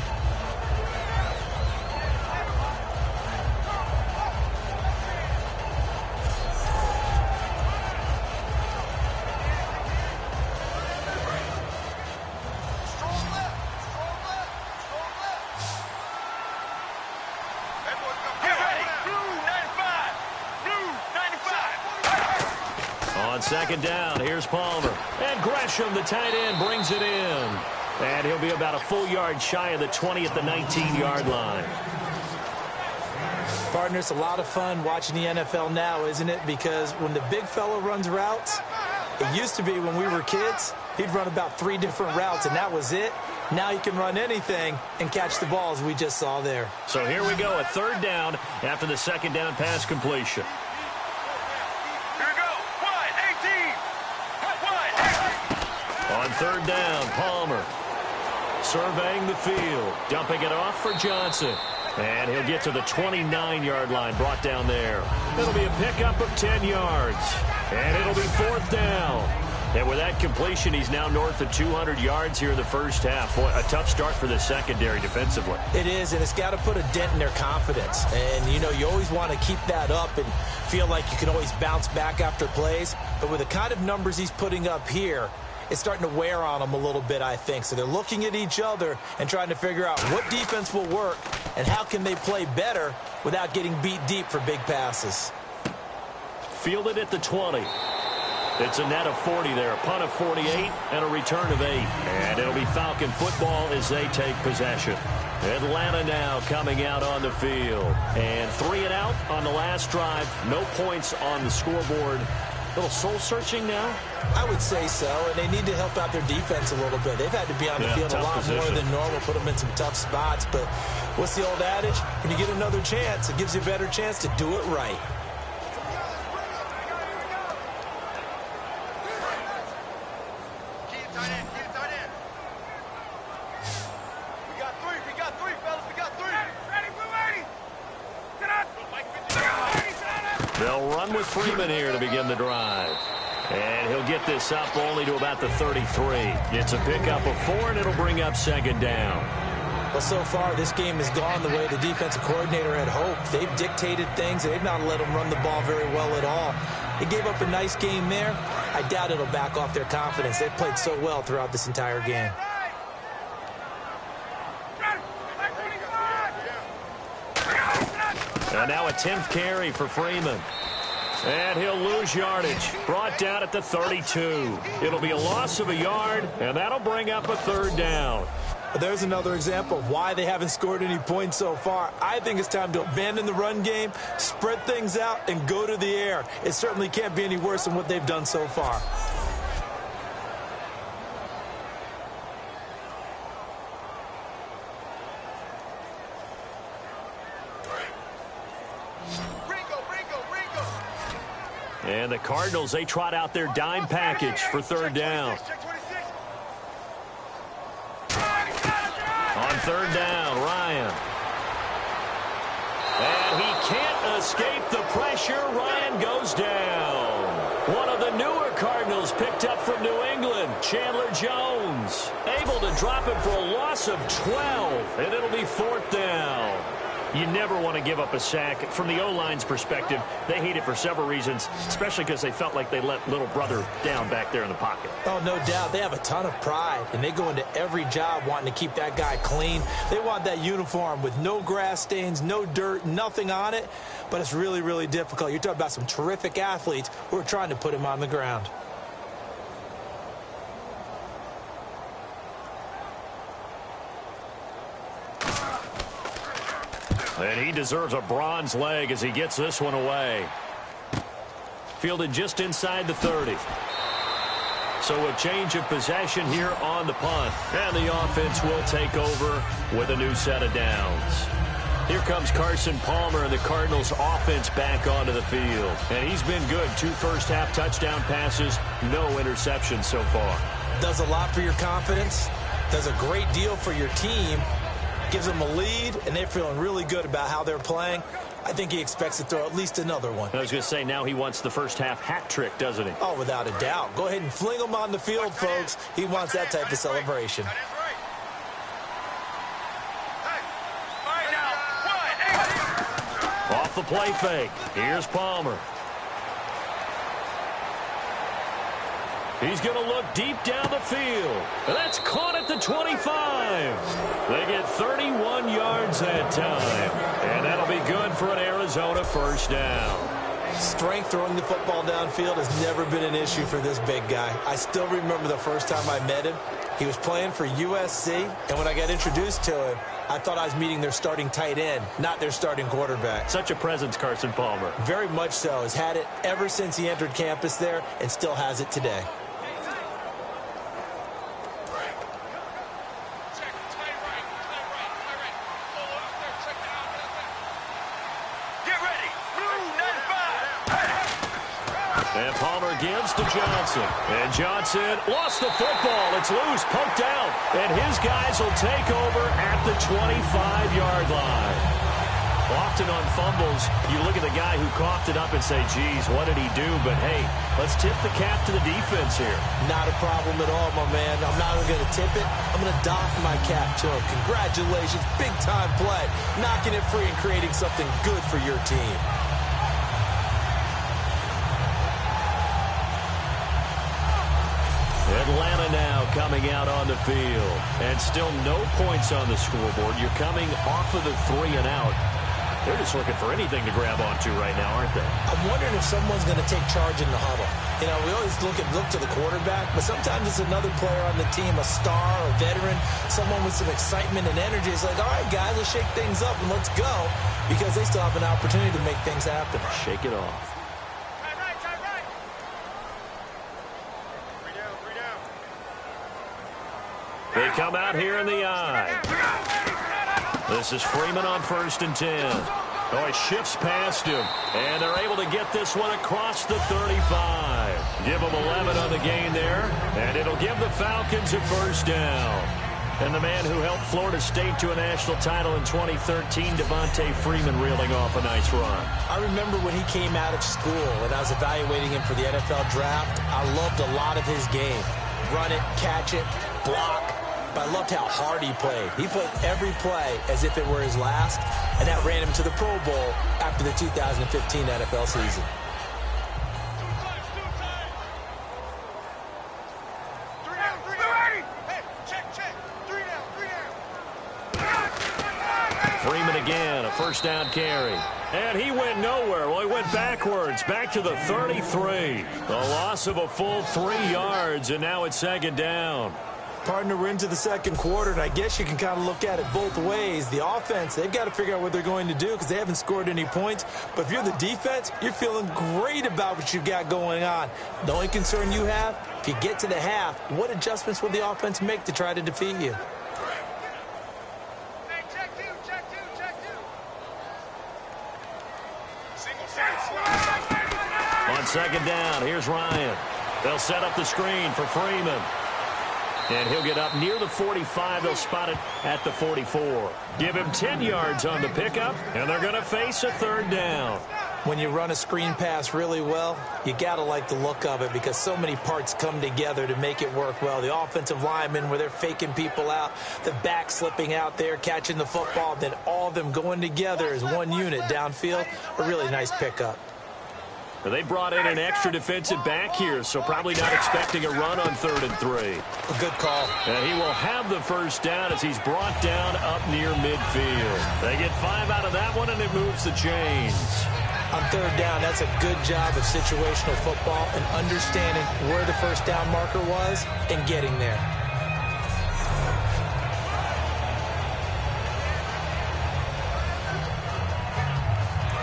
Second down, here's Palmer. And Gresham, the tight end, brings it in. And he'll be about a full yard shy of the 20 at the 19-yard line. Partner, it's a lot of fun watching the NFL now, isn't it? Because when the big fella runs routes, it used to be when we were kids, he'd run about 3 different routes, and that was it. Now he can run anything and catch the balls we just saw there. So here we go, a 3rd down after the 2nd down pass completion. On 3rd down, Palmer surveying the field, dumping it off for Johnson. And he'll get to the 29-yard line, brought down there. It'll be a pickup of 10 yards. And it'll be 4th down. And with that completion, he's now north of 200 yards here in the first half. Boy, a tough start for the secondary defensively. It is, and it's got to put a dent in their confidence. And, you know, you always want to keep that up and feel like you can always bounce back after plays. But with the kind of numbers he's putting up here, it's starting to wear on them a little bit, I think. So they're looking at each other and trying to figure out what defense will work and how can they play better without getting beat deep for big passes. Fielded at the 20. It's a net of 40 there, a punt of 48, and a return of 8. And it'll be Falcon football as they take possession. Atlanta now coming out on the field. And 3 and out on the last drive. No points on the scoreboard. A little soul-searching now? I would say so, and they need to help out their defense a little bit. They've had to be on the field a lot more than normal, put them in some tough spots. But what's the old adage? When you get another chance, it gives you a better chance to do it right. They'll run with Freeman here to begin the drive. And he'll get this up only to about the 33. It's a pickup of 4, and it'll bring up 2nd down. Well, so far, this game has gone the way the defensive coordinator had hoped. They've dictated things. They've not let them run the ball very well at all. They gave up a nice game there. I doubt it'll back off their confidence. They've played so well throughout this entire game. And now a 10th carry for Freeman. And he'll lose yardage. Brought down at the 32. It'll be a loss of a yard, and that'll bring up a 3rd down. There's another example of why they haven't scored any points so far. I think it's time to abandon the run game, spread things out, and go to the air. It certainly can't be any worse than what they've done so far. And the Cardinals, they trot out their dime package for 3rd down. On 3rd down, Ryan. And he can't escape the pressure. Ryan goes down. One of the newer Cardinals picked up from New England, Chandler Jones. Able to drop him for a loss of 12, and it'll be 4th down. You never want to give up a sack. From the O-line's perspective, they hate it for several reasons, especially because they felt like they let little brother down back there in the pocket. Oh, no doubt. They have a ton of pride, and they go into every job wanting to keep that guy clean. They want that uniform with no grass stains, no dirt, nothing on it, but it's really, really difficult. You're talking about some terrific athletes who are trying to put him on the ground. And he deserves a bronze leg as he gets this one away. Fielded just inside the 30. So a change of possession here on the punt. And the offense will take over with a new set of downs. Here comes Carson Palmer and the Cardinals offense back onto the field. And he's been good. 2 first-half touchdown passes, no interceptions so far. Does a lot for your confidence. Does a great deal for your team. Gives them a lead, and they're feeling really good about how they're playing. I think he expects to throw at least another one. I was going to say, now he wants the first-half hat trick, doesn't he? Oh, without a doubt. Go ahead and fling him on the field, folks. He wants that type of celebration. Off the play fake. Here's Palmer. He's going to look deep down the field. And that's caught at the 25. They get 31 yards that time. And that'll be good for an Arizona first down. Strength throwing the football downfield has never been an issue for this big guy. I still remember the first time I met him. He was playing for USC, and when I got introduced to him, I thought I was meeting their starting tight end, not their starting quarterback. Such a presence, Carson Palmer. Very much so. Has had it ever since he entered campus there and still has it today. And Palmer gives to Johnson. And Johnson lost the football. It's loose, poked out. And his guys will take over at the 25-yard line. Often on fumbles, you look at the guy who coughed it up and say, geez, what did he do? But, hey, let's tip the cap to the defense here. Not a problem at all, my man. I'm not even going to tip it. I'm going to doff my cap to him. Congratulations. Big-time play. Knocking it free and creating something good for your team. Atlanta now coming out on the field. And still no points on the scoreboard. You're coming off of the 3 and out. They're just looking for anything to grab onto right now, aren't they? I'm wondering if someone's going to take charge in the huddle. You know, we always look to the quarterback, but sometimes it's another player on the team, a star, a veteran, someone with some excitement and energy. It's like, all right, guys, let's shake things up and let's go, because they still have an opportunity to make things happen. Shake it off. They come out here in the eye. This is Freeman on 1st and 10. Oh, he shifts past him. And they're able to get this one across the 35. Give them 11 on the gain there. And it'll give the Falcons a 1st down. And the man who helped Florida State to a national title in 2013, Devontae Freeman, reeling off a nice run. I remember when he came out of school and I was evaluating him for the NFL draft. I loved a lot of his game. Run it, catch it, block. But I loved how hard he played. He played every play as if it were his last, and that ran him to the Pro Bowl after the 2015 NFL season. Freeman again, a 1st down carry. And he went nowhere. Well, he went backwards, back to the 33. The loss of a full 3 yards, and now it's 2nd down. Partner, we're into the 2nd quarter, and I guess you can kind of look at it both ways. The offense, they've got to figure out what they're going to do because they haven't scored any points. But if you're the defense, you're feeling great about what you've got going on. The only concern you have, if you get to the half, what adjustments will the offense make to try to defeat you? On 2nd down, here's Ryan. They'll set up the screen for Freeman. And he'll get up near the 45. They'll spot it at the 44. Give him 10 yards on the pickup, and they're going to face a 3rd down. When you run a screen pass really well, you got to like the look of it because so many parts come together to make it work well. The offensive linemen, where they're faking people out, the back slipping out there, catching the football, then all of them going together as one unit downfield, a really nice pickup. They brought in an extra defensive back here, so probably not expecting a run on 3rd and 3. A good call. And he will have the 1st down as he's brought down up near midfield. They get 5 out of that one, and it moves the chains. On 3rd down, that's a good job of situational football and understanding where the 1st down marker was and getting there.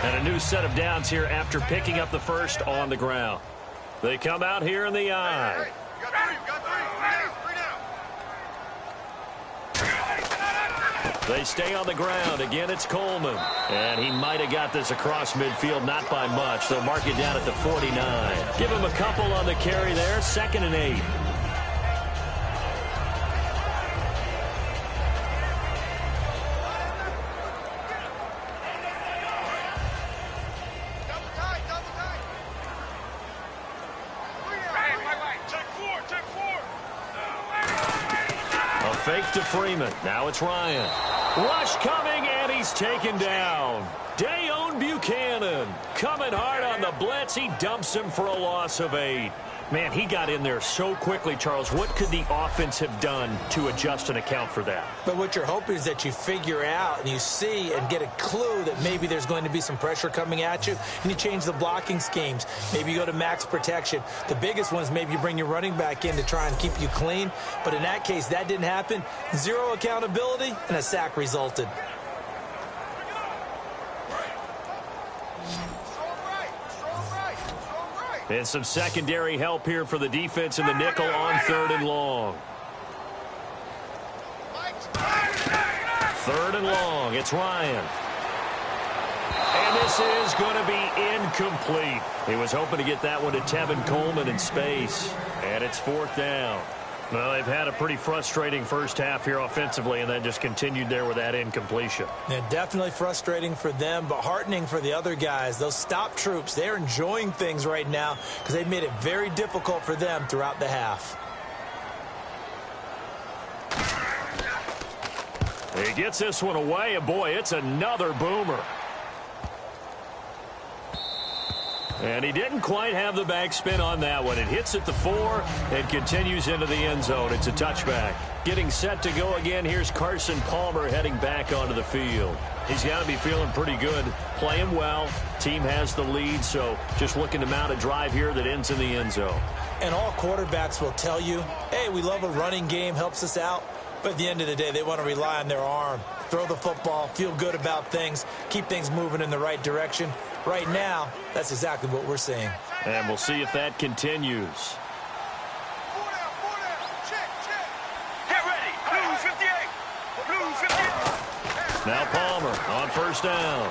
And a new set of downs here after picking up the 1st on the ground. They come out here in the eye. Hey, you got 3, you got 3 down. They stay on the ground. Again, it's Coleman. And he might have got this across midfield, not by much. They'll mark it down at the 49. Give him a couple on the carry there. 2nd and 8. Fake to Freeman. Now it's Ryan. Rush coming, and he's taken down. Dayon Buchanan coming hard on the blitz. He dumps him for a loss of 8. Man, he got in there so quickly, Charles. What could the offense have done to adjust and account for that? But what you're hoping is that you figure out and you see and get a clue that maybe there's going to be some pressure coming at you, and you change the blocking schemes. Maybe you go to max protection. The biggest one is maybe you bring your running back in to try and keep you clean. But in that case, that didn't happen. 0 accountability, and a sack resulted. And some secondary help here for the defense in the nickel on 3rd and long. 3rd and long. It's Ryan. And this is going to be incomplete. He was hoping to get that one to Tevin Coleman in space. And it's 4th down. Well, they've had a pretty frustrating first half here offensively, and then just continued there with that incompletion. Yeah, definitely frustrating for them, but heartening for the other guys. Those stop troops, they're enjoying things right now because they've made it very difficult for them throughout the half. He gets this one away, and boy, it's another boomer. And he didn't quite have the backspin on that one. It hits at the 4 and continues into the end zone. It's a touchback. Getting set to go again. Here's Carson Palmer heading back onto the field. He's got to be feeling pretty good, playing well. Team has the lead, so just looking to mount a drive here that ends in the end zone. And all quarterbacks will tell you, hey, we love a running game, helps us out. But at the end of the day, they want to rely on their arm. Throw the football, feel good about things, keep things moving in the right direction. Right now, that's exactly what we're seeing. And we'll see if that continues. Get ready. Blue 58. Blue 58. Now Palmer on first down.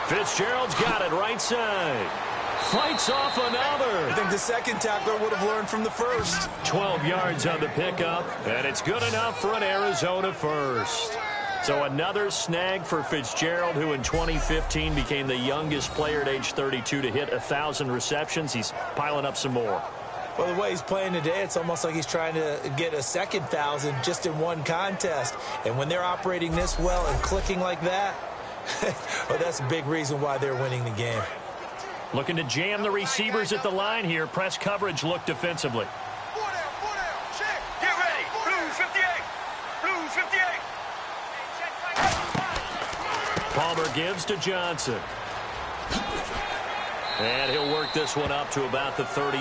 Fitzgerald's got it right side. Fights off another. I think the second tackler would have learned from the first. 12 yards on the pickup, and it's good enough for an Arizona first. So another snag for Fitzgerald, who in 2015 became the youngest player at age 32 to hit 1,000 receptions. He's piling up some more. Well, the way he's playing today, it's almost like he's trying to get a second 1,000 just in one contest. And when they're operating this well and clicking like that, well, that's a big reason why they're winning the game. Looking to jam the receivers at the line here. Press coverage look defensively. Check. Get ready. Blue 58. Blue 58. Palmer gives to Johnson. And he'll work this one up to about the 38.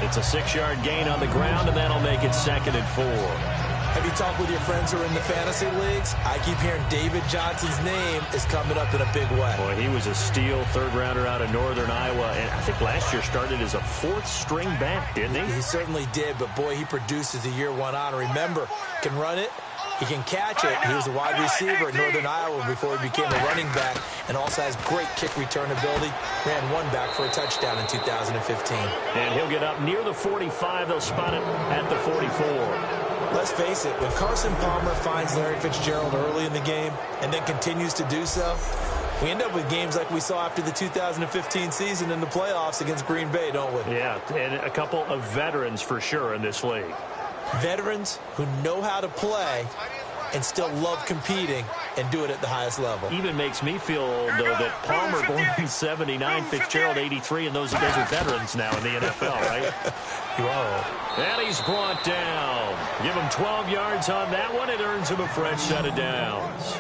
It's a 6-yard gain on the ground, and that'll make it 2nd and 4. Have you talked with your friends who are in the fantasy leagues? I keep hearing David Johnson's name is coming up in a big way. Boy, he was a steal third-rounder out of Northern Iowa, and I think last year started as a 4th-string back, didn't he? He certainly did, but boy, he produces the year one on. Remember, can run it, he can catch it. He was a wide receiver at Northern Iowa before he became a running back, and also has great kick return ability. Ran one back for a touchdown in 2015. And he'll get up near the 45. They'll spot it at the 44. Let's face it, when Carson Palmer finds Larry Fitzgerald early in the game and then continues to do so, we end up with games like we saw after the 2015 season in the playoffs against Green Bay, don't we? Yeah, and a couple of veterans for sure in this league. Veterans who know how to play and still love competing and do it at the highest level. Even makes me feel old, though, that Palmer born in 79, Fitzgerald 83, and those are veterans now in the NFL, right? You are. And he's brought down. Give him 12 yards on that one. It earns him a fresh set of downs.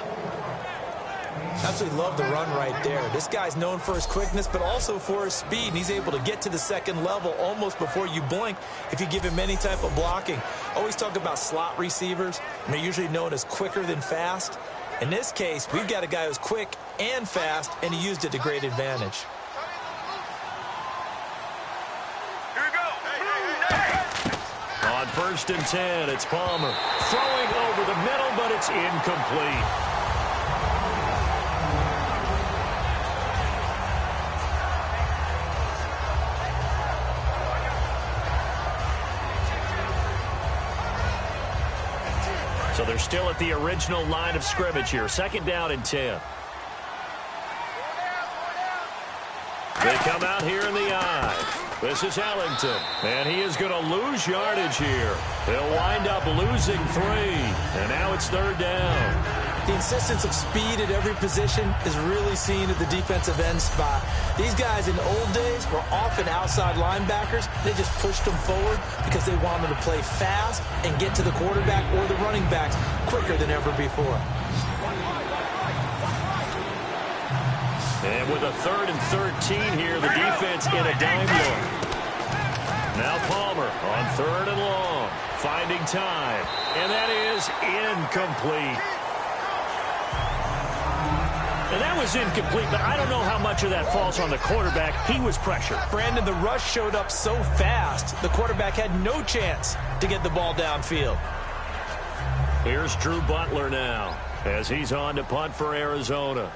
Absolutely love the run right there. This guy's known for his quickness, but also for his speed. And he's able to get to the second level almost before you blink if you give him any type of blocking. Always talk about slot receivers, and they're usually known as quicker than fast. In this case, we've got a guy who's quick and fast, and he used it to great advantage. Here we go. On 1st and 10, it's Palmer. Throwing over the middle, but it's incomplete. So they're still at the original line of scrimmage here. 2nd down and 10. They come out here in the I. This is Ellington, and he is going to lose yardage here. They'll wind up losing 3, and now it's 3rd down. The insistence of speed at every position is really seen at the defensive end spot. These guys in the old days were often outside linebackers. They just pushed them forward because they wanted to play fast and get to the quarterback or the running backs quicker than ever before. And with a 3rd and 13 here, the defense in a dime look. Now Palmer on 3rd and long, finding time, and that is incomplete. And that was incomplete, but I don't know how much of that falls on the quarterback. He was pressured. Brandon, the rush showed up so fast, the quarterback had no chance to get the ball downfield. Here's Drew Butler now, as he's on to punt for Arizona.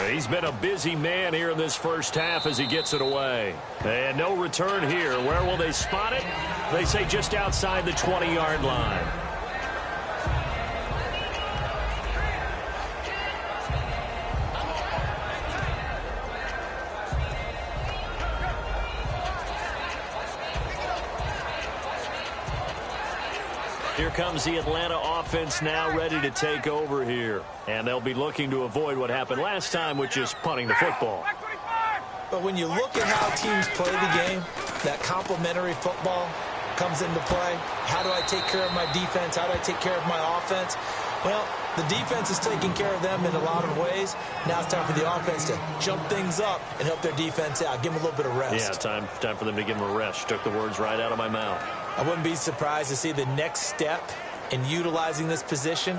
He's been a busy man here in this first half as he gets it away. And no return here. Where will they spot it? They say just outside the 20-yard line. Here comes the Atlanta offense now ready to take over here. And they'll be looking to avoid what happened last time, which is punting the football. But when you look at how teams play the game, that complementary football comes into play. How do I take care of my defense? How do I take care of my offense? Well, the defense is taking care of them in a lot of ways. Now it's time for the offense to jump things up and help their defense out. Give them a little bit of rest. Yeah, time for them to give them a rest. You took the words right out of my mouth. I wouldn't be surprised to see the next step in utilizing this position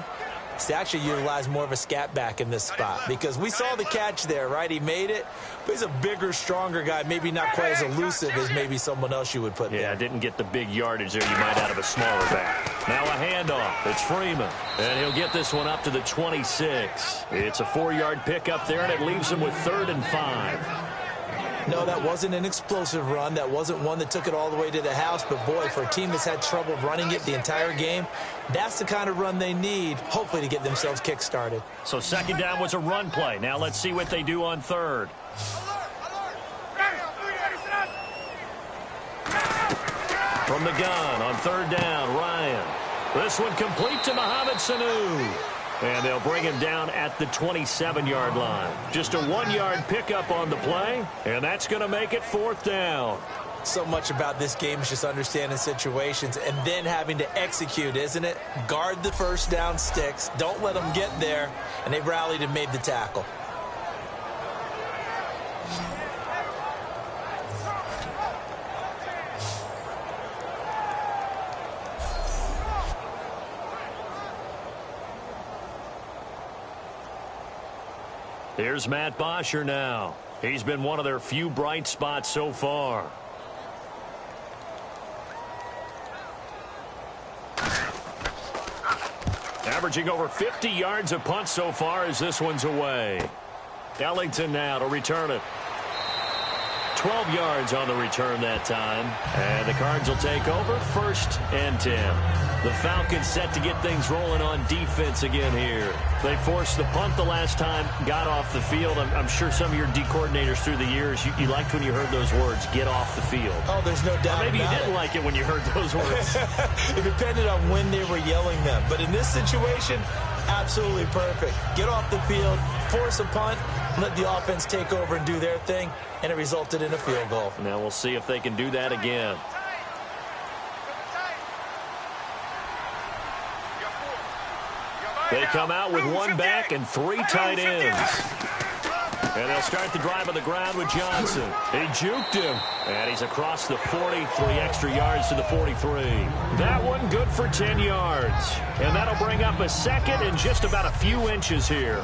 is to actually utilize more of a scat back in this spot, because we saw the catch there, right? He made it, but he's a bigger, stronger guy, maybe not quite as elusive as maybe someone else you would put there. Yeah, didn't get the big yardage there you might out of a smaller back. Now a handoff. It's Freeman, and he'll get this one up to the 26. It's a 4-yard pickup there, and it leaves him with 3rd and 5. No, that wasn't an explosive run. That wasn't one that took it all the way to the house. But, boy, for a team that's had trouble running it the entire game, that's the kind of run they need, hopefully, to get themselves kick-started. So 2nd down was a run play. Now let's see what they do on 3rd. From the gun on 3rd down, Ryan. This one complete to Mohamed Sanu. And they'll bring him down at the 27-yard line. Just a 1-yard pickup on the play, and that's going to make it 4th down. So much about this game is just understanding situations and then having to execute, isn't it? Guard the first down sticks. Don't let them get there, and they rallied and made the tackle. Here's Matt Bosher now. He's been one of their few bright spots so far. Averaging over 50 yards a punt so far as this one's away. Ellington now to return it. 12 yards on the return that time. And the Cards will take over 1st and 10. The Falcons set to get things rolling on defense again here. They forced the punt the last time, got off the field. I'm sure some of your D coordinators through the years, you liked when you heard those words, get off the field. Oh, there's no doubt. Or maybe you didn't like it when you heard those words. It depended on when they were yelling them. But in this situation, absolutely perfect. Get off the field, force a punt, let the offense take over and do their thing, and it resulted in a field goal. Now we'll see if they can do that again. They come out with 1 back and 3 tight ends. And they'll start the drive on the ground with Johnson. He juked him. And he's across the 40, 3 extra yards to the 43. That one good for 10 yards. And that'll bring up a 2nd and just about a few inches here.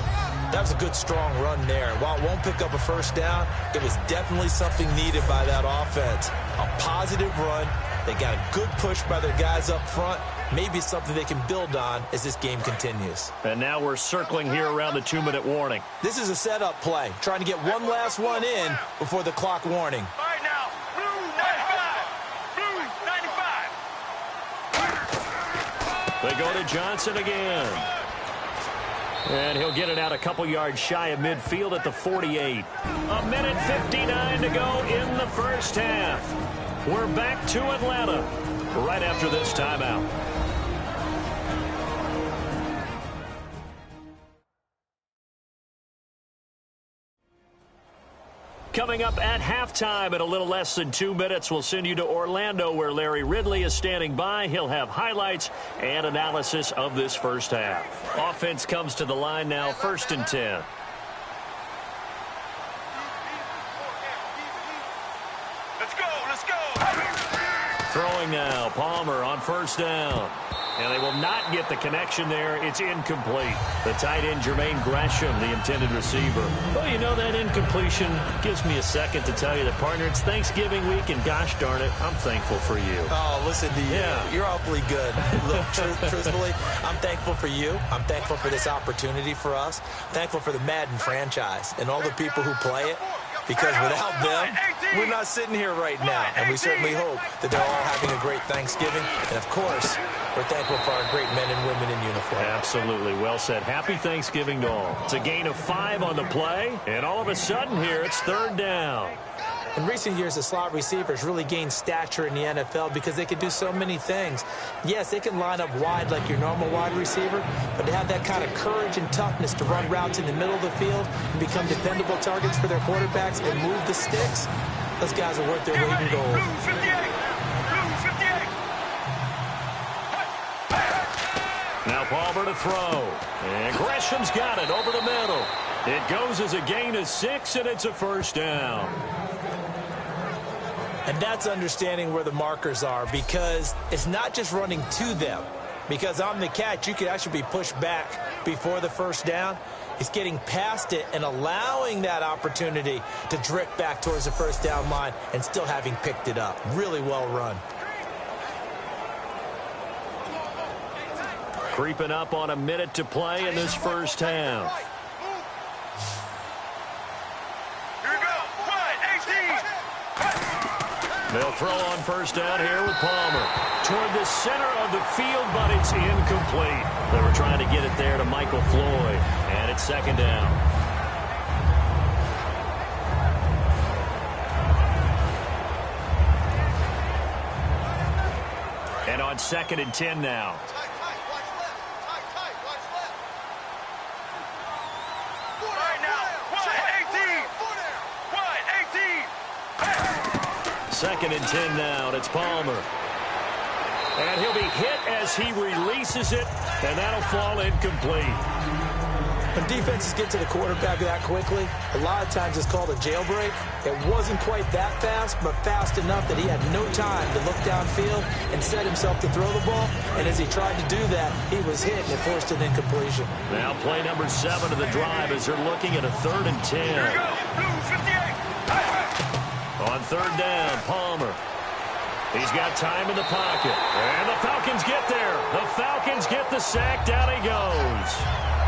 That was a good, strong run there. While it won't pick up a 1st down, it was definitely something needed by that offense. A positive run. They got a good push by their guys up front. Maybe something they can build on as this game continues. And now we're circling here around the 2-minute warning. This is a setup play, trying to get one last one in before the clock warning. All right, now, blue 95. Blue 95. They go to Johnson again. And he'll get it out a couple yards shy of midfield at the 48. 1:59 to go in the first half. We're back to Atlanta right after this timeout. Coming up at halftime in a little less than 2 minutes, we'll send you to Orlando where Larry Ridley is standing by. He'll have highlights and analysis of this first half. Offense comes to the line now, 1st and 10. Let's go, let's go. Throwing now. Palmer on first down. And they will not get the connection there. It's incomplete. The tight end, Jermaine Gresham, the intended receiver. Well, you know, that incompletion gives me a second to tell you that, partner, it's Thanksgiving week, and gosh darn it, I'm thankful for you. Oh, listen to you. Yeah. You're awfully good. Look, truthfully, I'm thankful for you. I'm thankful for this opportunity for us. Thankful for the Madden franchise and all the people who play it. Because without them, we're not sitting here right now. And we certainly hope that they're all having a great Thanksgiving. And, of course, we're thankful for our great men and women in uniform. Absolutely. Well said. Happy Thanksgiving to all. It's a gain of 5 on the play. And all of a sudden here, it's third down. In recent years, the slot receivers really gained stature in the NFL because they can do so many things. Yes, they can line up wide like your normal wide receiver, but to have that kind of courage and toughness to run routes in the middle of the field and become dependable targets for their quarterbacks and move the sticks, those guys are worth their weight in gold. Blue 58. Blue 58. Now Palmer to throw. And Gresham's got it over the middle. It goes as a gain of 6, and it's a first down. And that's understanding where the markers are, because it's not just running to them. Because on the catch, you could actually be pushed back before the first down. It's getting past it and allowing that opportunity to drift back towards the first down line and still having picked it up. Really well run. Creeping up on a minute to play in this first half. They'll throw on first down here with Palmer. Toward the center of the field, but it's incomplete. They were trying to get it there to Michael Floyd. And it's second down. And on 2nd and 10 now. Second and 10 now, and it's Palmer. And he'll be hit as he releases it, and that'll fall incomplete. When defenses get to the quarterback that quickly, a lot of times it's called a jailbreak. It wasn't quite that fast, but fast enough that he had no time to look downfield and set himself to throw the ball. And as he tried to do that, he was hit, and it forced an incompletion. Now play number 7 of the drive as they're looking at a 3rd and 10. On 3rd down, Palmer. He's got time in the pocket. And the Falcons get there. The Falcons get the sack. Down he goes.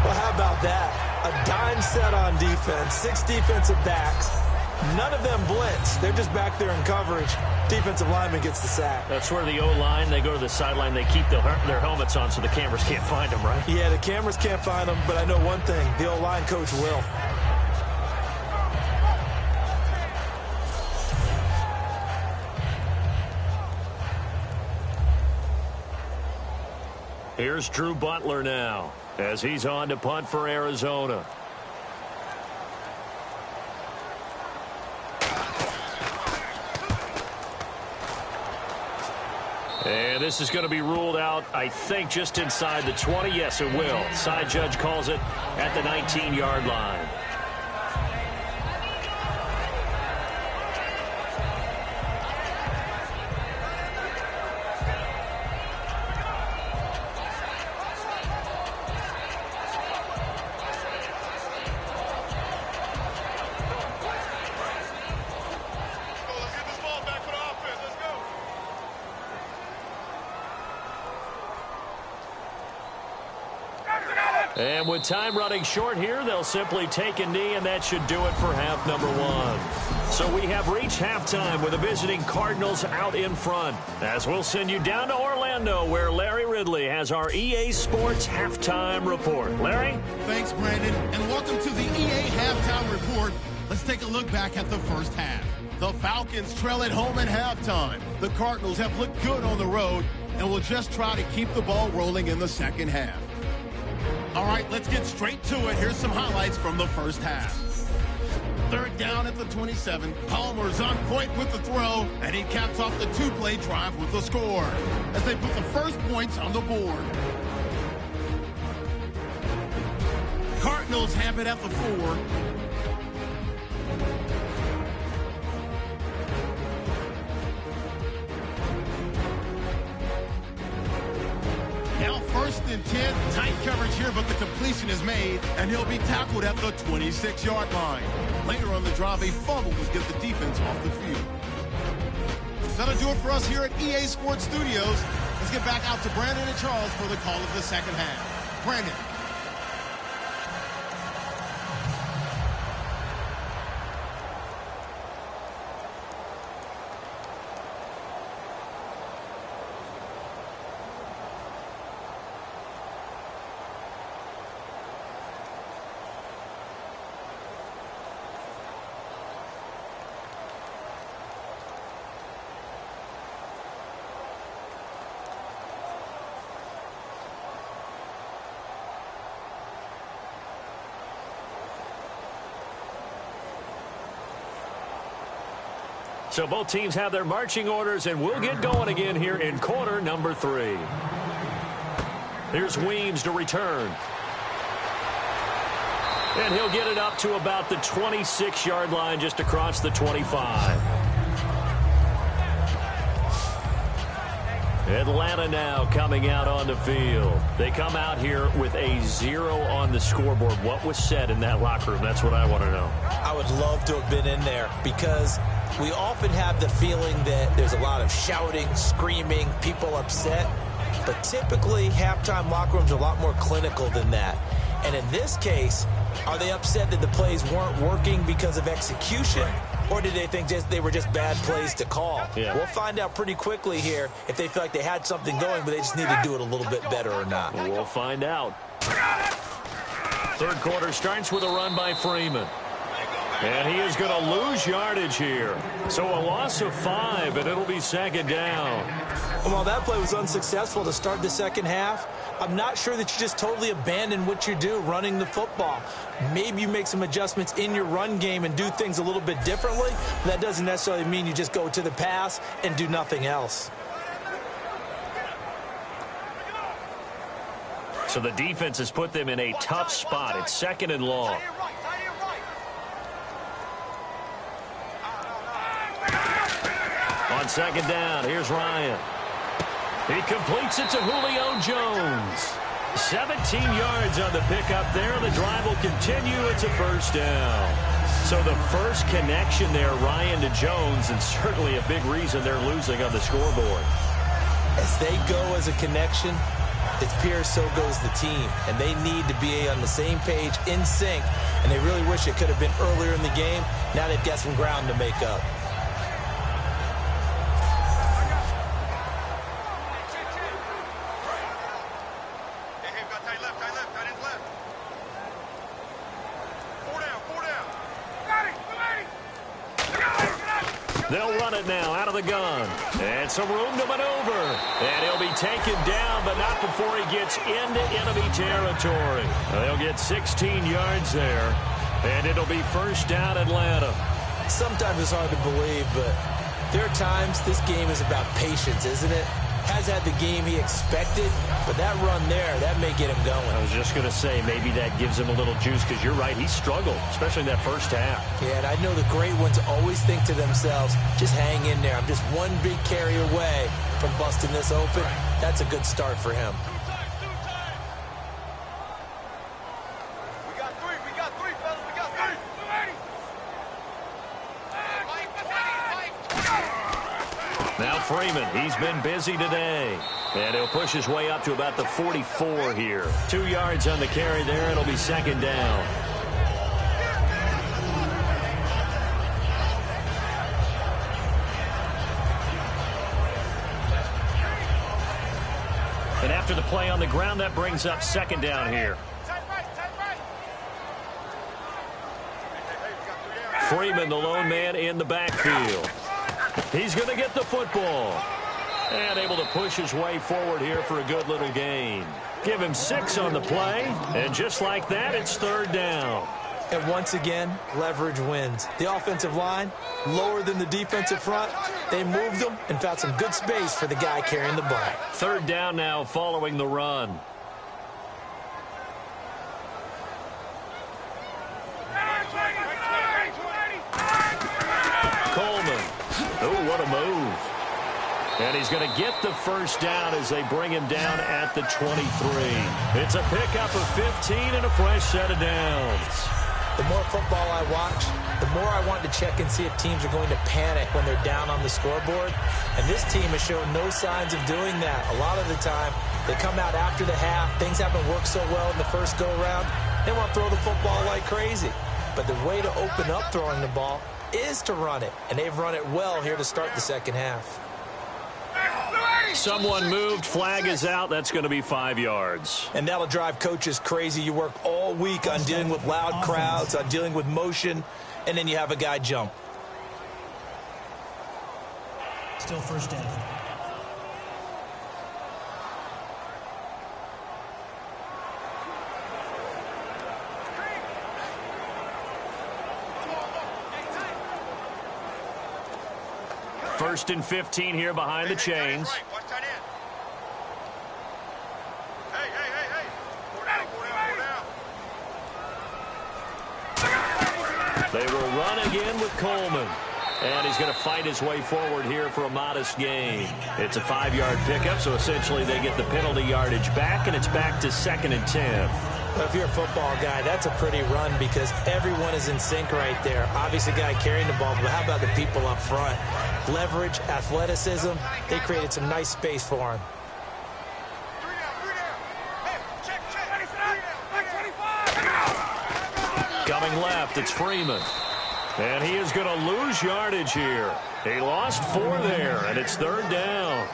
Well, how about that? A dime set on defense. 6 defensive backs. None of them blitz. They're just back there in coverage. Defensive lineman gets the sack. That's where the O-line, they go to the sideline, they keep their helmets on so the cameras can't find them, right? Yeah, the cameras can't find them, but I know one thing. The O-line coach will. Here's Drew Butler now as he's on to punt for Arizona. And this is going to be ruled out, I think, just inside the 20. Yes, it will. Side judge calls it at the 19-yard line. And with time running short here, they'll simply take a knee, and that should do it for half number 1. So we have reached halftime with the visiting Cardinals out in front. As we'll send you down to Orlando, where Larry Ridley has our EA Sports Halftime Report. Larry? Thanks, Brandon, and welcome to the EA Halftime Report. Let's take a look back at the first half. The Falcons trail at home at halftime. The Cardinals have looked good on the road and will just try to keep the ball rolling in the second half. All right, let's get straight to it. Here's some highlights from the first half. 3rd down at the 27. Palmer's on point with the throw, and he caps off the 2-play drive with the score as they put the first points on the board. Cardinals have it at the 4. First and 10, tight coverage here, but the completion is made, and he'll be tackled at the 26-yard line. Later on the drive, a fumble would get the defense off the field. That'll do it for us here at EA Sports Studios. Let's get back out to Brandon and Charles for the call of the second half. Brandon. So both teams have their marching orders, and we'll get going again here in quarter number 3. Here's Weems to return. And he'll get it up to about the 26-yard line, just across the 25. Atlanta now coming out on the field. They come out here with a 0 on the scoreboard. What was said in that locker room? That's what I want to know. I would love to have been in there, because we often have the feeling that there's a lot of shouting, screaming, people upset. But typically, halftime locker rooms are a lot more clinical than that. And in this case, are they upset that the plays weren't working because of execution? Or did they think they were just bad plays to call? Yeah. We'll find out pretty quickly here if they feel like they had something going, but they just need to do it a little bit better or not. We'll find out. Third quarter starts with a run by Freeman. And he is going to lose yardage here. So a loss of 5, and it'll be second down. And while that play was unsuccessful to start the second half, I'm not sure that you just totally abandon what you do running the football. Maybe you make some adjustments in your run game and do things a little bit differently. But that doesn't necessarily mean you just go to the pass and do nothing else. So the defense has put them in a tough spot. It's second and long. On second down, here's Ryan. He completes it to Julio Jones. 17 yards on the pickup there. The drive will continue. It's a first down. So the first connection there, Ryan to Jones, and certainly a big reason they're losing on the scoreboard. As they go as a connection, it's Pierce, so goes the team. And they need to be on the same page, in sync. And they really wish it could have been earlier in the game. Now they've got some ground to make up. They'll run it now out of the gun. And some room to maneuver. And he'll be taken down, but not before he gets into enemy territory. They'll get 16 yards there. And it'll be first down Atlanta. Sometimes it's hard to believe, but there are times this game is about patience, isn't it? Has had the game he expected, but that run there, that may get him going. I was just going to say, maybe that gives him a little juice, because you're right, he struggled, especially in that first half. Yeah, and I know the great ones always think to themselves, just hang in there. I'm just one big carry away from busting this open. That's a good start for him. We got three, fellas. We got three. Now Freeman, he's been busy today. And he'll push his way up to about the 44 here. 2 yards on the carry there. It'll be second down. And after the play on the ground, that brings up second down here. Freeman, the lone man in the backfield. He's going to get the football. And able to push his way forward here for a good little gain. Give him 6 on the play. And just like that, it's third down. And once again, leverage wins. The offensive line, lower than the defensive front. They moved them and found some good space for the guy carrying the ball. Third down now following the run. Coleman. Oh, what a move. And And he's going to get the first down as they bring him down at the 23. It's a pickup of 15 and a fresh set of downs. The more football I watch, the more I want to check and see if teams are going to panic when they're down on the scoreboard. And this team has shown no signs of doing that. A lot of the time, they come out after the half. Things haven't worked so well in the first go-around. They want to throw the football like crazy. But the way to open up throwing the ball is to run it. And they've run it well here to start the second half. Someone moved. Flag is out. That's going to be 5 yards. And that'll drive coaches crazy. You work all week on dealing with loud crowds, on dealing with motion, and then you have a guy jump. Still first down. First and 15 here behind the chains. They will run again with Coleman. And he's going to fight his way forward here for a modest gain. It's a 5-yard pickup, so essentially they get the penalty yardage back, and it's back to 2nd and 10. Well, if you're a football guy, that's a pretty run because everyone is in sync right there. Obviously, the guy carrying the ball, but how about the people up front? Leverage, athleticism, they created some nice space for him. Coming left, it's Freeman. And he is going to lose yardage here. He lost 4 there, and it's 3rd down.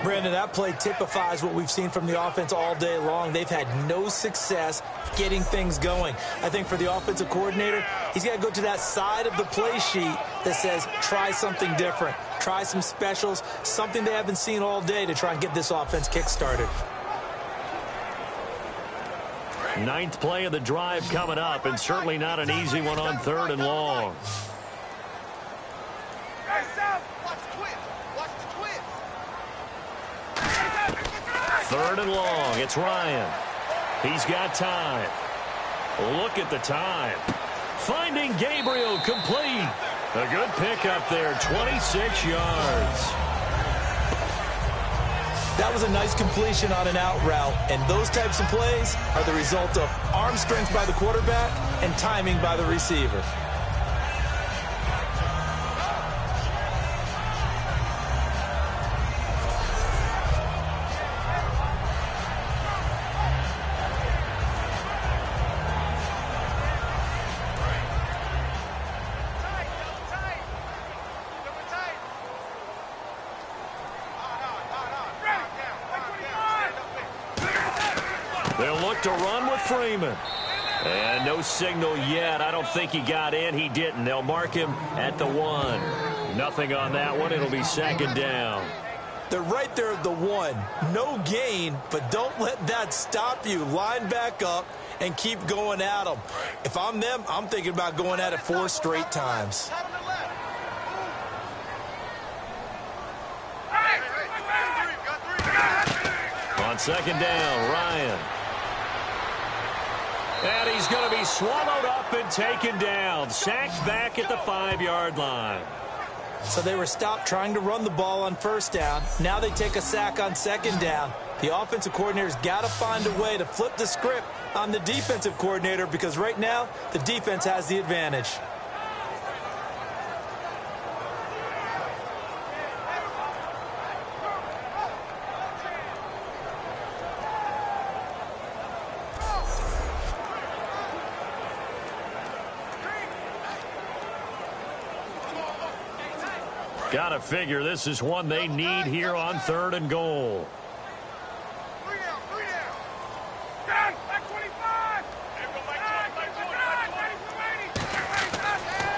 Brandon, that play typifies what we've seen from the offense all day long. They've had no success getting things going. I think for the offensive coordinator, he's got to go to that side of the play sheet that says try something different. Try some specials, something they haven't seen all day to try and get this offense kick-started. 9th play of the drive coming up, and certainly not an easy one on 3rd and long. Third and long. It's Ryan. He's got time. Look at the time. Finding Gabriel complete. A good pickup there. 26 yards. That was a nice completion on an out route, and those types of plays are the result of arm strength by the quarterback and timing by the receiver. They'll look to run with Freeman. And no signal yet. I don't think he got in. He didn't. They'll mark him at the 1. Nothing on that one. It'll be 2nd down. They're right there at the 1. No gain, but don't let that stop you. Line back up and keep going at them. If I'm them, I'm thinking about going at it 4 straight times. On 2nd down, Ryan. And he's going to be swallowed up and taken down. Sacked back at the 5-yard line. So they were stopped trying to run the ball on 1st down. Now they take a sack on 2nd down. The offensive coordinator's got to find a way to flip the script on the defensive coordinator because right now the defense has the advantage. Got to figure this is one they need here on 3rd and goal.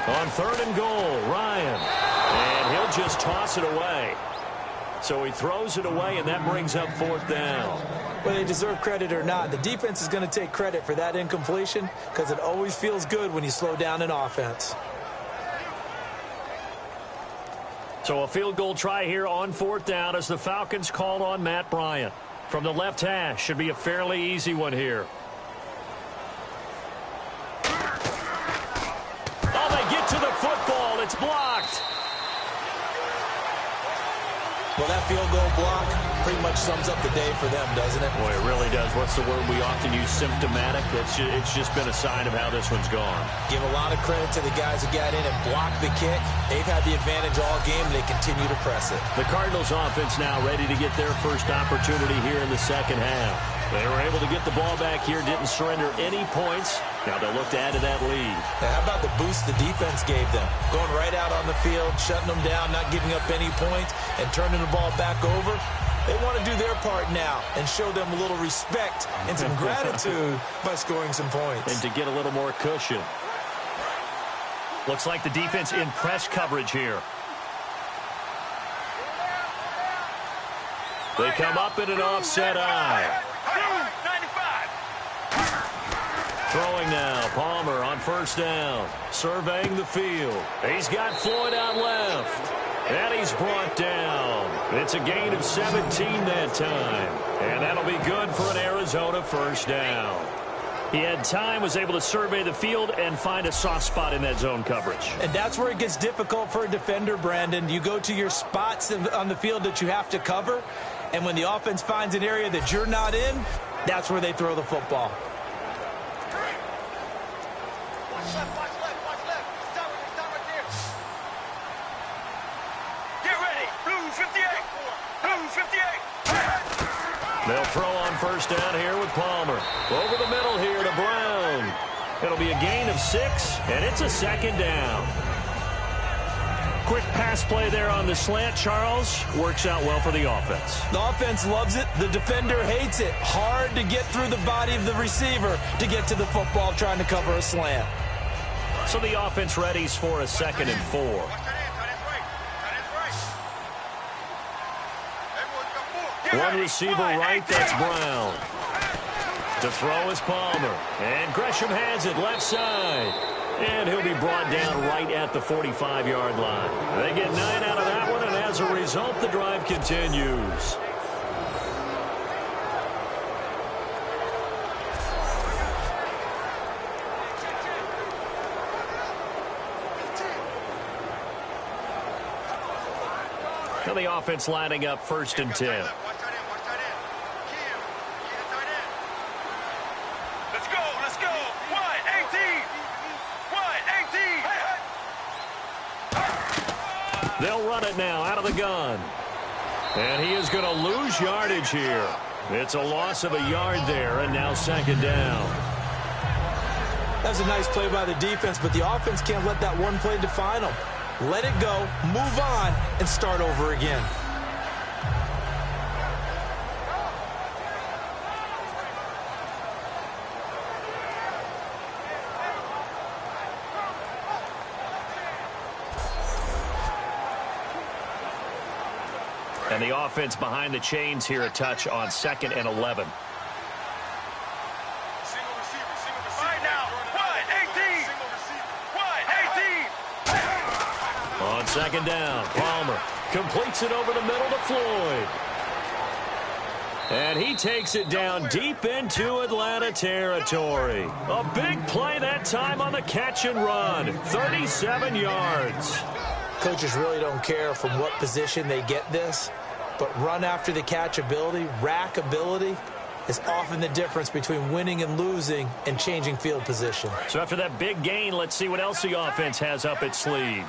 On 3rd and goal, Ryan. And he'll just toss it away. So he throws it away, and that brings up 4th down. Whether they deserve credit or not, the defense is going to take credit for that incompletion because it always feels good when you slow down an offense. So a field goal try here on 4th down as the Falcons call on Matt Bryant. From the left hash, should be a fairly easy one here. Oh, they get to the football. It's blocked. Well, that field goal block pretty much sums up the day for them, doesn't it? Boy, it really does. What's the word we often use? Symptomatic. It's just been a sign of how this one's gone. Give a lot of credit to the guys who got in and blocked the kick. They've had the advantage all game, and they continue to press it. The Cardinals offense now ready to get their first opportunity here in the second half. They were able to get the ball back here, didn't surrender any points. Now they'll look to add to that lead. Now, how about the boost the defense gave them? Going right out on the field, shutting them down, not giving up any points, and turning the ball back over. They want to do their part now and show them a little respect and some gratitude by scoring some points. And to get a little more cushion. Looks like the defense in press coverage here. They come up in an offset eye. Throwing now, Palmer on first down, surveying the field. He's got Floyd out left, and he's brought down. It's a gain of 17 that time, and that'll be good for an Arizona first down. He had time, was able to survey the field and find a soft spot in that zone coverage. And that's where it gets difficult for a defender, Brandon. You go to your spots on the field that you have to cover, and when the offense finds an area that you're not in, that's where they throw the football. They'll throw on first down here with Palmer. Over the middle here to Brown. It'll be a gain of 6, and it's a second down. Quick pass play there on the slant, Charles. Works out well for the offense. The offense loves it. The defender hates it. Hard to get through the body of the receiver to get to the football trying to cover a slant. So the offense readies for a 2nd and 4. One receiver right, that's Brown. To throw is Palmer. And Gresham has it left side. And he'll be brought down right at the 45-yard line. They get 9 out of that one, and as a result, the drive continues. Now the offense lining up 1st and 10. They'll run it now out of the gun. And he is going to lose yardage here. It's a loss of a yard there, and now 2nd down. That's a nice play by the defense, but the offense can't let that one play define them. Let it go, move on, and start over again. And the offense behind the chains here a touch on 2nd and 11. On 2nd down, Palmer completes it over the middle to Floyd. And he takes it down deep into Atlanta territory. A big play that time on the catch and run. 37 yards. Coaches really don't care from what position they get this, but run after the catch ability, rack ability, is often the difference between winning and losing and changing field position. So after that big gain, let's see what else the offense has up its sleeve.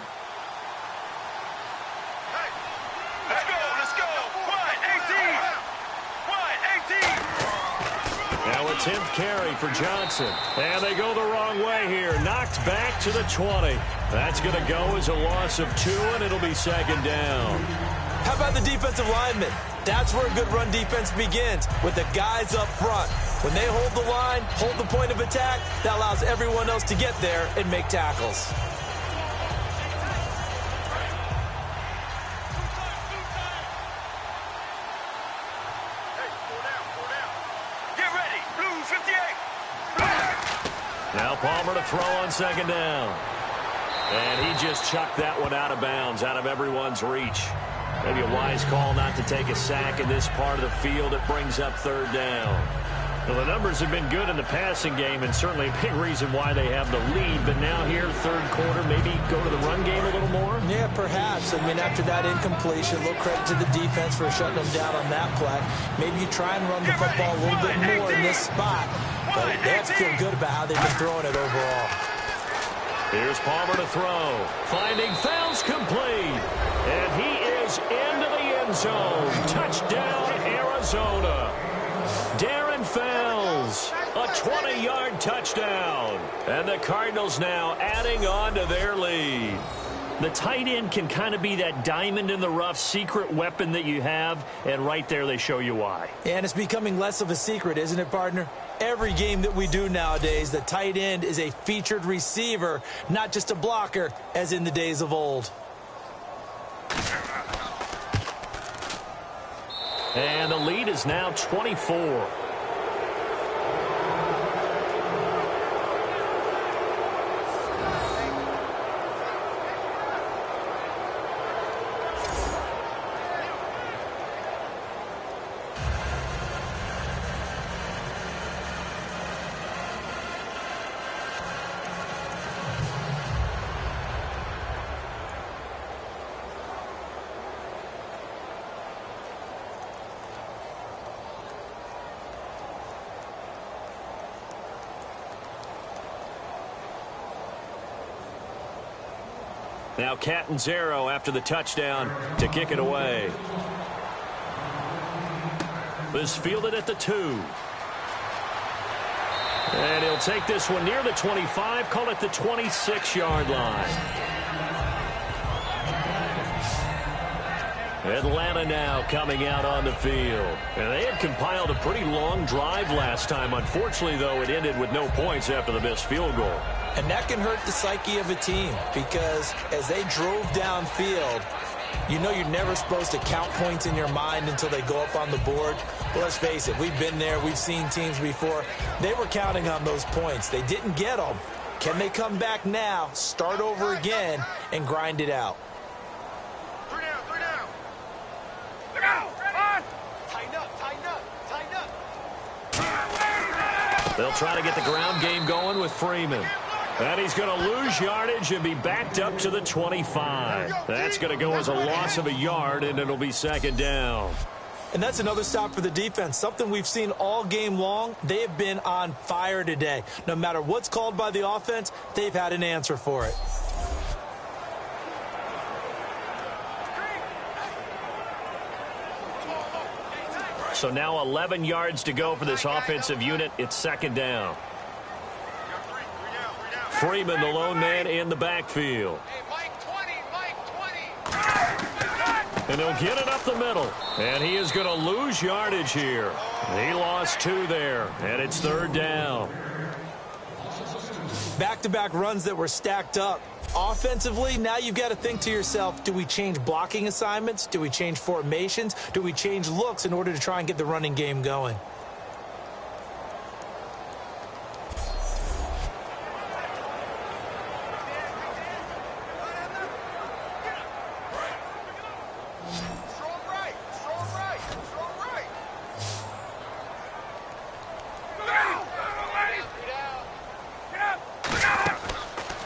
Now a 10th carry for Johnson. And they go the wrong way here. Knocked back to the 20. That's going to go as a loss of 2, and it'll be 2nd down. How about the defensive linemen? That's where a good run defense begins, with the guys up front. When they hold the line, hold the point of attack, that allows everyone else to get there and make tackles. Now Palmer to throw on 2nd down. And he just chucked that one out of bounds, out of everyone's reach. Maybe a wise call not to take a sack in this part of the field. It brings up 3rd down. Well, the numbers have been good in the passing game, and certainly a big reason why they have the lead. But now here, third quarter, maybe go to the run game a little more? Yeah, perhaps. I mean, after that incompletion, a little credit to the defense for shutting them down on that play. Maybe you try and run the football a little bit more in this spot. But they have to feel good about how they've been throwing it overall. Here's Palmer to throw. Finding Fells complete. And he is into the end zone. Touchdown, Arizona. Darren Fells, a 20-yard touchdown. And the Cardinals now adding on to their lead. The tight end can kind of be that diamond in the rough secret weapon that you have, and right there they show you why. And it's becoming less of a secret, isn't it, partner? Every game that we do nowadays, the tight end is a featured receiver, not just a blocker, as in the days of old. And the lead is now 24. Now Catanzaro after the touchdown to kick it away. This fielded at the 2. And he'll take this one near the 25, call it the 26-yard line. Atlanta now coming out on the field. And they had compiled a pretty long drive last time. Unfortunately, though, it ended with no points after the missed field goal. And that can hurt the psyche of a team because as they drove downfield, you know you're never supposed to count points in your mind until they go up on the board. But let's face it, we've been there. We've seen teams before. They were counting on those points. They didn't get them. Can they come back now, start over again, and grind it out? 3 down, 3 down. Look out! On! Tighten up, tighten up, tighten up. They'll try to get the ground game going with Freeman. And he's going to lose yardage and be backed up to the 25. That's going to go as a loss of a yard, and it'll be second down. And that's another stop for the defense, something we've seen all game long. They have been on fire today. No matter what's called by the offense, they've had an answer for it. So now 11 yards to go for this offensive unit. It's second down. Freeman, the lone man in the backfield. Hey, Mike 20, Mike 20. And he'll get it up the middle. And he is going to lose yardage here. He lost 2 there, and it's third down. Back-to-back runs that were stacked up. Offensively, now you've got to think to yourself, do we change blocking assignments? Do we change formations? Do we change looks in order to try and get the running game going?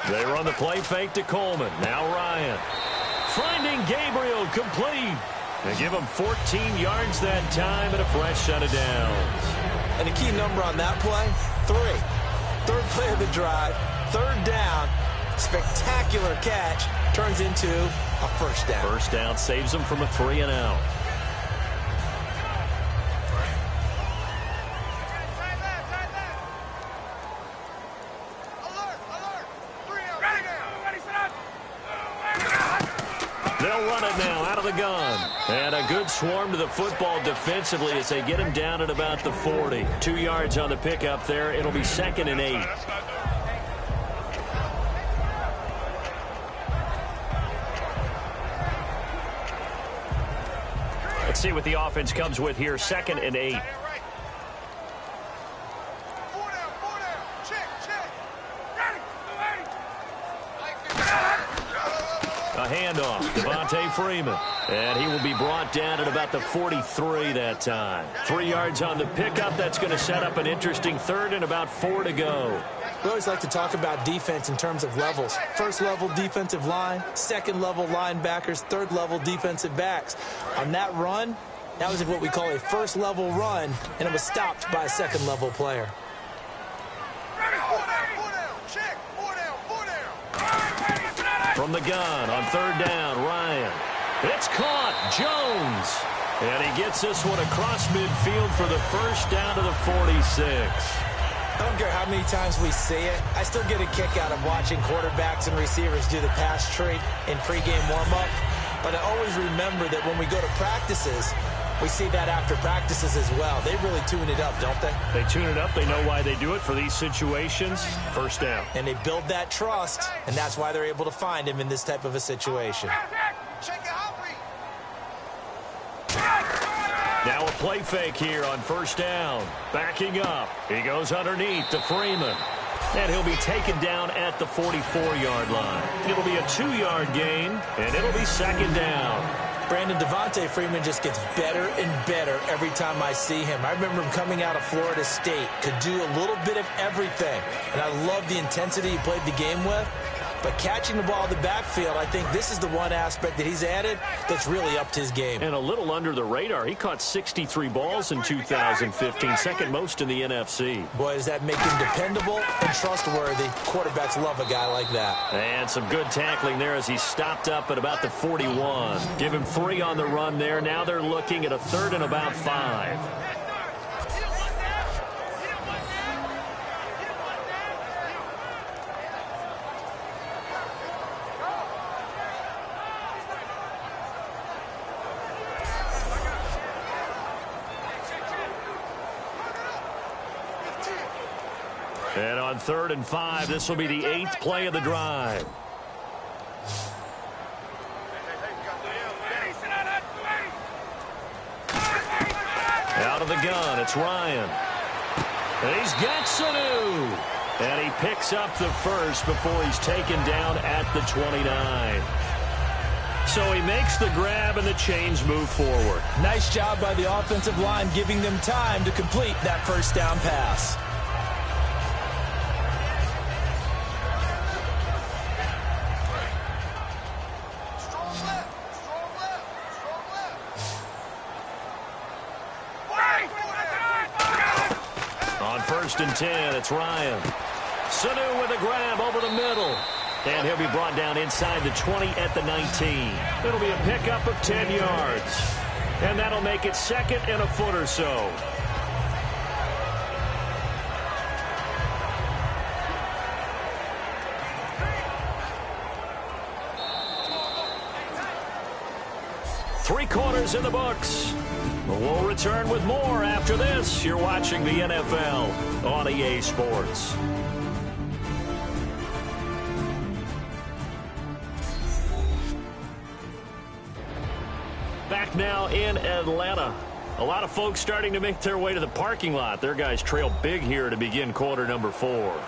They run the play fake to Coleman. Now Ryan. Finding Gabriel complete. They give him 14 yards that time and a fresh set of downs. And a key number on that play, 3. Third play of the drive, third down. Spectacular catch turns into a first down. First down saves them from a 3-and-out. They'll run it now out of the gun. And a good swarm to the football defensively as they get him down at about the 40. 2 yards on the pickup there. It'll be 2nd and 8. Let's see what the offense comes with here. 2nd and 8. A handoff. Devontae Freeman. And he will be brought down at about the 43 that time. 3 yards on the pickup. That's going to set up an interesting third and about 4 to go. We always like to talk about defense in terms of levels. First level defensive line, second level linebackers, third level defensive backs. On that run, that was what we call a first level run, and it was stopped by a second level player. From the gun on third down, Ryan. It's caught. Jones. And he gets this one across midfield for the first down to the 46. I don't care how many times we see it. I still get a kick out of watching quarterbacks and receivers do the pass tree in pregame warm-up. But I always remember that when we go to practices, we see that after practices as well. They really tune it up, don't they? They tune it up. They know why they do it for these situations. First down. And they build that trust, and that's why they're able to find him in this type of a situation. Now a play fake here on first down. Backing up. He goes underneath to Freeman. And he'll be taken down at the 44-yard line. It'll be a 2-yard gain, and it'll be second down. Brandon, Devontae Freeman just gets better and better every time I see him. I remember him coming out of Florida State, could do a little bit of everything. And I love the intensity he played the game with. But catching the ball in the backfield, I think this is the one aspect that he's added that's really upped his game. And a little under the radar. He caught 63 balls in 2015, second most in the NFC. Boy, does that make him dependable and trustworthy. Quarterbacks love a guy like that. And some good tackling there as he stopped up at about the 41. Give him 3 on the run there. Now they're looking at a third and about 5. And on third and 5, this will be the 8th play of the drive. Out of the gun, it's Ryan. And he's got Sanu. And he picks up the first before he's taken down at the 29. So he makes the grab and the chains move forward. Nice job by the offensive line giving them time to complete that first down pass. First and 10, it's Ryan. Sanu with a grab over the middle. And he'll be brought down inside the 20 at the 19. It'll be a pickup of 10 yards. And that'll make it second and a foot or so. Three quarters in the books. We'll return with more after this. You're watching the NFL on EA Sports. Back now in Atlanta. A lot of folks starting to make their way to the parking lot. Their guys trail big here to begin quarter number 4.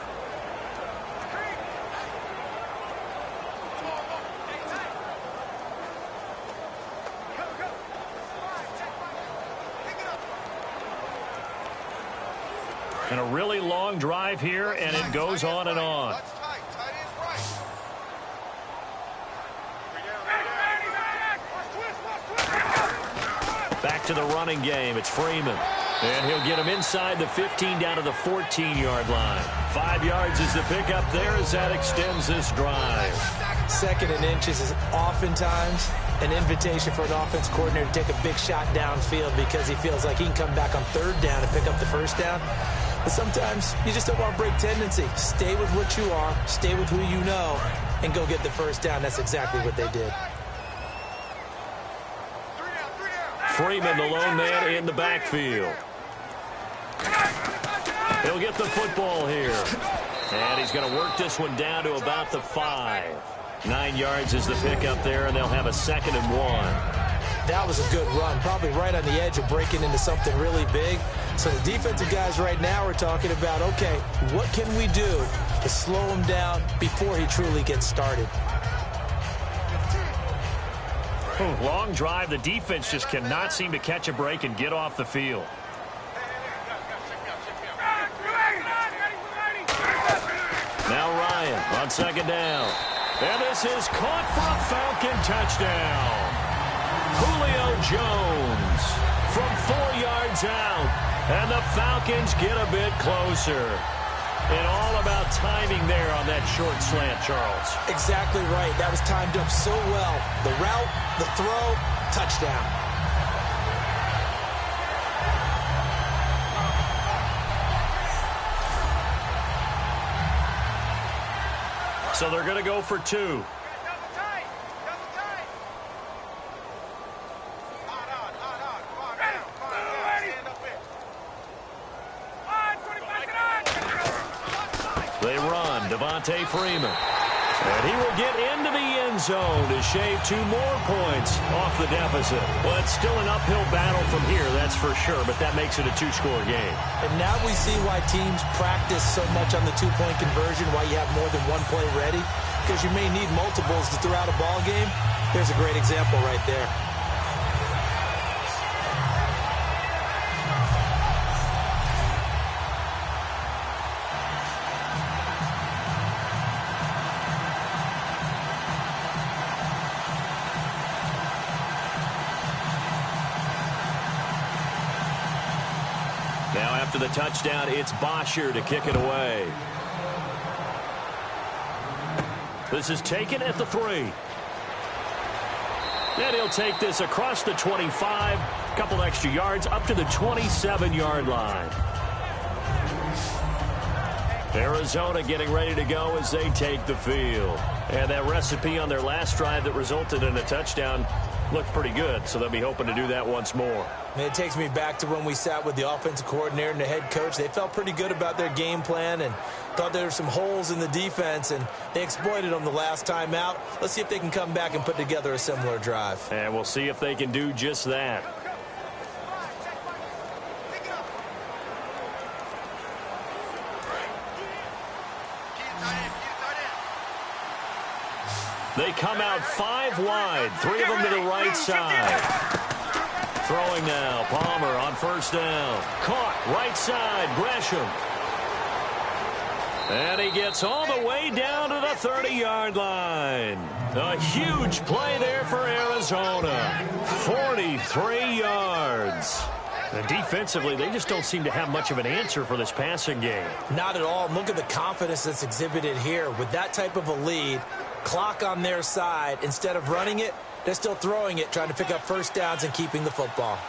And a really long drive here, and it goes on and on. Back to the running game. It's Freeman. And he'll get him inside the 15 down to the 14-yard line. 5 yards is the pickup there as that extends this drive. Second and inches is oftentimes an invitation for an offense coordinator to take a big shot downfield because he feels like he can come back on third down and pick up the first down. But sometimes you just don't want to break tendency. Stay with what you are, stay with who you know, and go get the first down. That's exactly what they did. Freeman, the lone man in the backfield. He'll get the football here. And he's going to work this one down to about the 5. 9 yards is the pickup there, and they'll have a 2nd and 1. That was a good run, probably right on the edge of breaking into something really big. So the defensive guys right now are talking about, okay, what can we do to slow him down before he truly gets started? Long drive. The defense just cannot seem to catch a break and get off the field. Now Ryan on second down. And this is caught for a Falcon touchdown. Julio Jones from 4 yards out. And the Falcons get a bit closer. And all about timing there on that short slant, Charles. Exactly right. That was timed up so well. The route, the throw, touchdown. So they're going to go for 2. They run. Devontae Freeman. And he will get into the end zone to shave 2 more points off the deficit. Well, it's still an uphill battle from here, that's for sure, but that makes it a 2-score game. And now we see why teams practice so much on the 2-point conversion, why you have more than one play ready, because you may need multiples to throw out a ball game. There's a great example right there. Now after the touchdown, it's Bosher to kick it away. This is taken at the 3. And he'll take this across the 25, a couple extra yards up to the 27-yard line. Arizona getting ready to go as they take the field. And that recipe on their last drive that resulted in a touchdown looked pretty good, so they'll be hoping to do that once more. And it takes me back to when we sat with the offensive coordinator and the head coach. They felt pretty good about their game plan and thought there were some holes in the defense, and they exploited them the last time out. Let's see if they can come back and put together a similar drive. And we'll see if they can do just that. They come out 5 wide, 3 of them to the right side. Throwing now, Palmer on first down. Caught, right side, Gresham. And he gets all the way down to the 30-yard line. A huge play there for Arizona. 43 yards. And defensively, they just don't seem to have much of an answer for this passing game. Not at all. Look at the confidence that's exhibited here. With that type of a lead, clock on their side, instead of running it, they're still throwing it, trying to pick up first downs and keeping the football.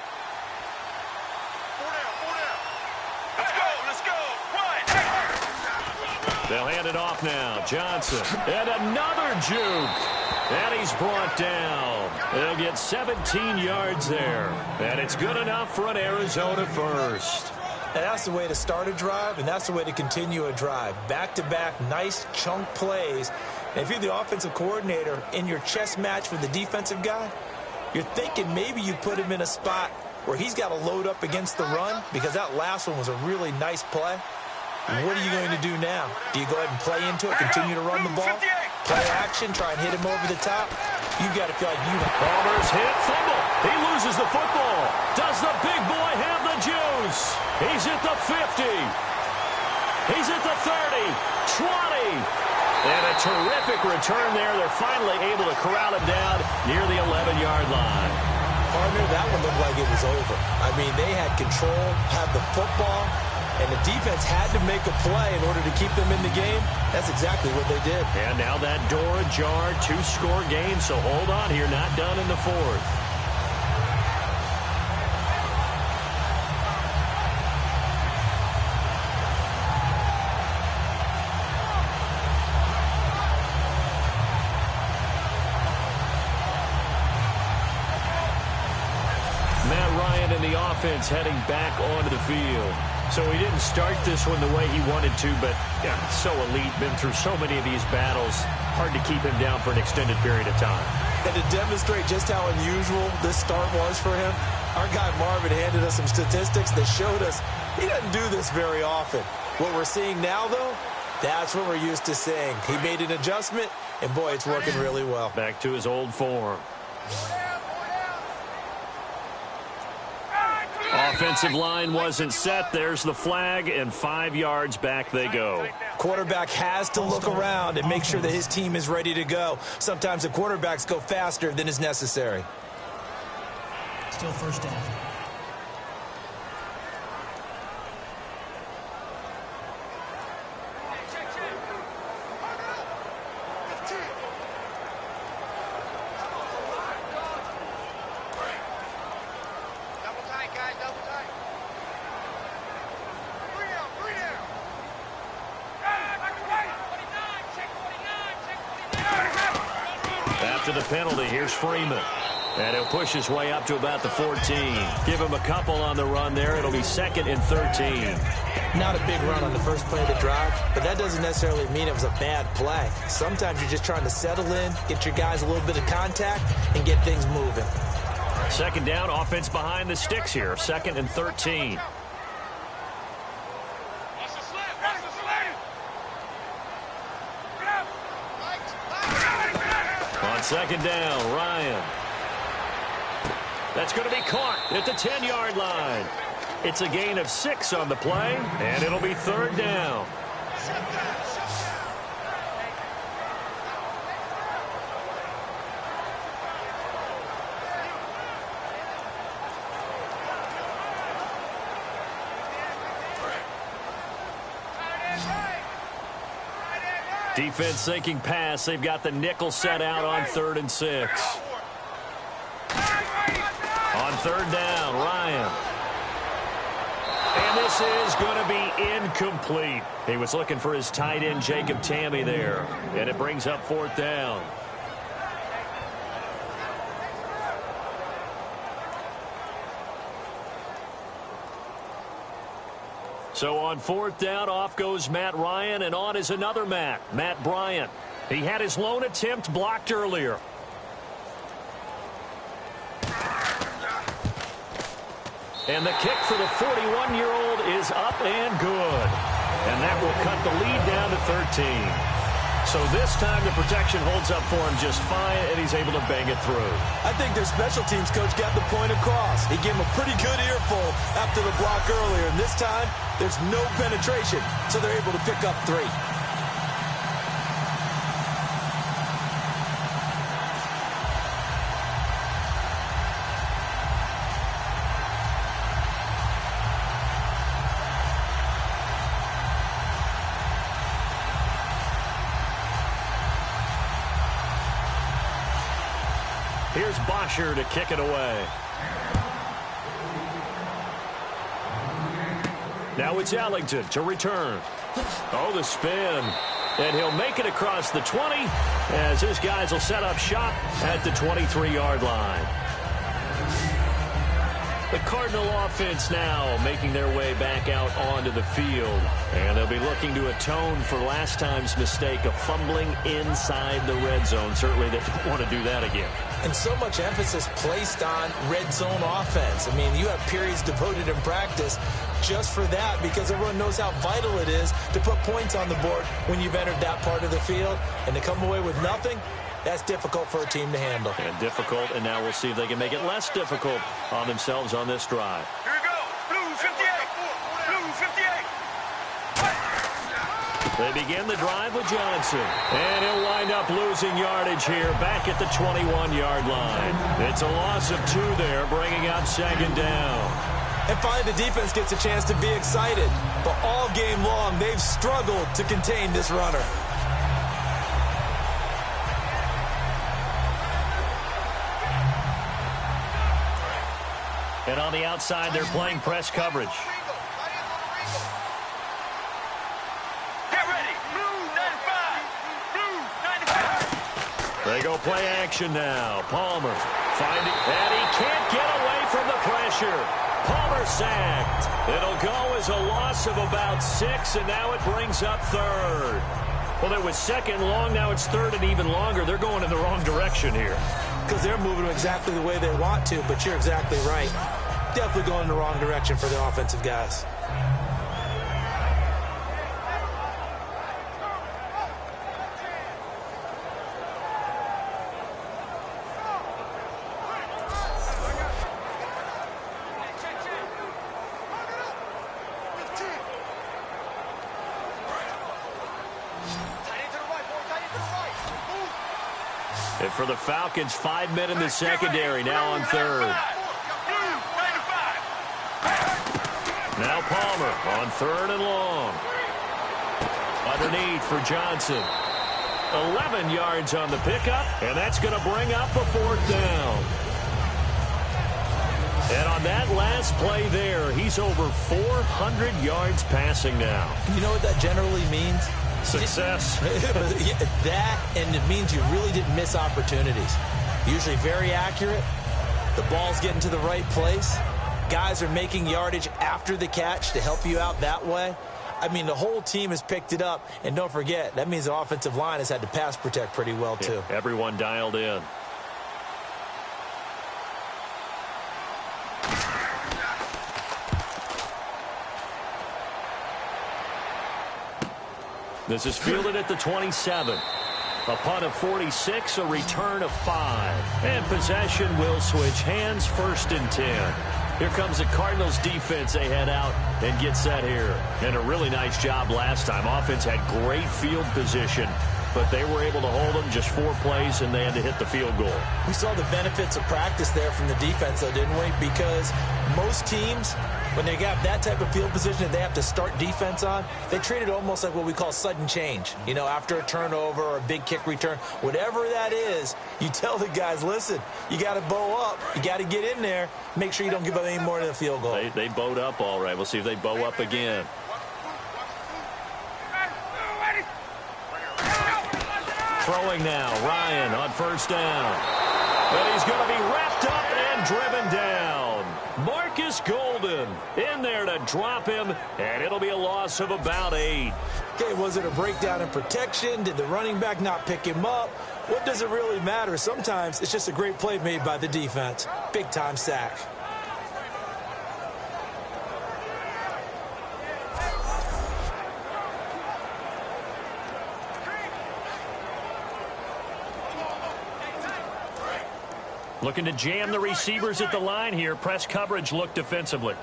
Let's go. Run. They'll hand it off now. Johnson. And another juke. And he's brought down. They'll get 17 yards there. And it's good enough for an Arizona first. And that's the way to start a drive, and that's the way to continue a drive. Back-to-back, nice chunk plays. And if you're the offensive coordinator in your chess match with the defensive guy, you're thinking maybe you put him in a spot where he's got to load up against the run, because that last one was a really nice play. And what are you going to do now? Do you go ahead and play into it, continue to run the ball, play action, try and hit him over the top? You've got to feel like you know. Palmer's hit, fumble. He loses the football. Does the big boy have the juice? He's at the 50. He's at the 30, 20. And a terrific return there. They're finally able to corral him down near the 11-yard line. Partner, that one looked like it was over. I mean, they had control, had the football, and the defense had to make a play in order to keep them in the game. That's exactly what they did. And now that door ajar, 2-score game, so hold on here, not done in the 4th. Matt Ryan and the offense heading back onto the field. So he didn't start this one the way he wanted to, but yeah, so elite, been through so many of these battles. Hard to keep him down for an extended period of time. And to demonstrate just how unusual this start was for him, our guy Marvin handed us some statistics that showed us he doesn't do this very often. What we're seeing now, though, that's what we're used to seeing. He made an adjustment, and boy, it's working really well. Back to his old form. Offensive line wasn't set. There's the flag, and 5 yards back they go. Quarterback has to look around and make sure that his team is ready to go. Sometimes the quarterbacks go faster than is necessary. Still first down. After the penalty, here's Freeman. And he'll push his way up to about the 14. Give him a couple on the run there. It'll be 2nd and 13. Not a big run on the first play of the drive, but that doesn't necessarily mean it was a bad play. Sometimes you're just trying to settle in, get your guys a little bit of contact, and get things moving. 2nd down, offense behind the sticks here. 2nd and 13. On 2nd down, Ryan. That's going to be caught at the 10-yard line. It's a gain of 6 on the play, and it'll be 3rd down. Defense sinking pass. They've got the nickel set out on 3rd and 6. On 3rd down, Ryan. And this is going to be incomplete. He was looking for his tight end, Jacob Tammy, there. And it brings up 4th down. So on 4th down, off goes Matt Ryan, and on is another Matt Bryant. He had his lone attempt blocked earlier. And the kick for the 41-year-old is up and good. And that will cut the lead down to 13. So this time the protection holds up for him just fine, and he's able to bang it through. I think their special teams coach got the point across. He gave him a pretty good earful after the block earlier. And this time, there's no penetration, so they're able to pick up 3. Here's Bosher to kick it away. Now it's Ellington to return. Oh, the spin. And he'll make it across the 20 as his guys will set up shop at the 23-yard line. The Cardinal offense now making their way back out onto the field. And they'll be looking to atone for last time's mistake of fumbling inside the red zone. Certainly they don't want to do that again. And so much emphasis placed on red zone offense. I mean, you have periods devoted in practice just for that because everyone knows how vital it is to put points on the board when you've entered that part of the field. And to come away with nothing, that's difficult for a team to handle. And difficult, and now we'll see if they can make it less difficult on themselves on this drive. Here we go. Blue 58. Blue 58. They begin the drive with Johnson. And he'll wind up losing yardage here back at the 21-yard line. It's a loss of 2 there, bringing up 2nd down. And finally, the defense gets a chance to be excited. But all game long, they've struggled to contain this runner. And on the outside, they're playing press coverage. Get ready. Blue 95. Blue 95. They go play action now. Palmer finding, and he can't get away from the pressure. Palmer sacked. It'll go as a loss of about 6, and now it brings up 3rd. Well, it was 2nd long, now it's 3rd and even longer. They're going in the wrong direction here. Because they're moving exactly the way they want to, but you're exactly right. Definitely going in the wrong direction for the offensive guys. And for the Falcons, 5 men in the secondary, now on third. Now Palmer on third and long. Underneath for Johnson. 11 yards on the pickup, and that's going to bring up a fourth down. And on that last play there, he's over 400 yards passing now. You know what that generally means? Success. That, and it means you really didn't miss opportunities. Usually very accurate. The ball's getting to the right place. Guys are making yardage after the catch to help you out that way. I mean, the whole team has picked it up. And don't forget, that means the offensive line has had to pass protect pretty well, too. Yeah, everyone dialed in. This is fielded at the 27. A punt of 46, a return of 5. And possession will switch hands, 1st and 10. Here comes the Cardinals defense. They head out and get set here. And a really nice job last time. Offense had great field position, but they were able to hold them just 4 plays, and they had to hit the field goal. We saw the benefits of practice there from the defense, though, didn't we? Because most teams, when they got that type of field position that they have to start defense on, they treat it almost like what we call sudden change. You know, after a turnover or a big kick return, whatever that is, you tell the guys, listen, you got to bow up. You got to get in there. Make sure you don't give up any more than a field goal. They bowed up all right. We'll see if they bow up again. Throwing now, Ryan on 1st down. But he's going to be wrapped up and driven down. Marcus Golden in there to drop him, and it'll be a loss of about 8. Okay, was it a breakdown in protection? Did the running back not pick him up? What does it really matter? Sometimes it's just a great play made by the defense. Big-time sack. Looking to jam the receivers at the line here. Press coverage look defensively.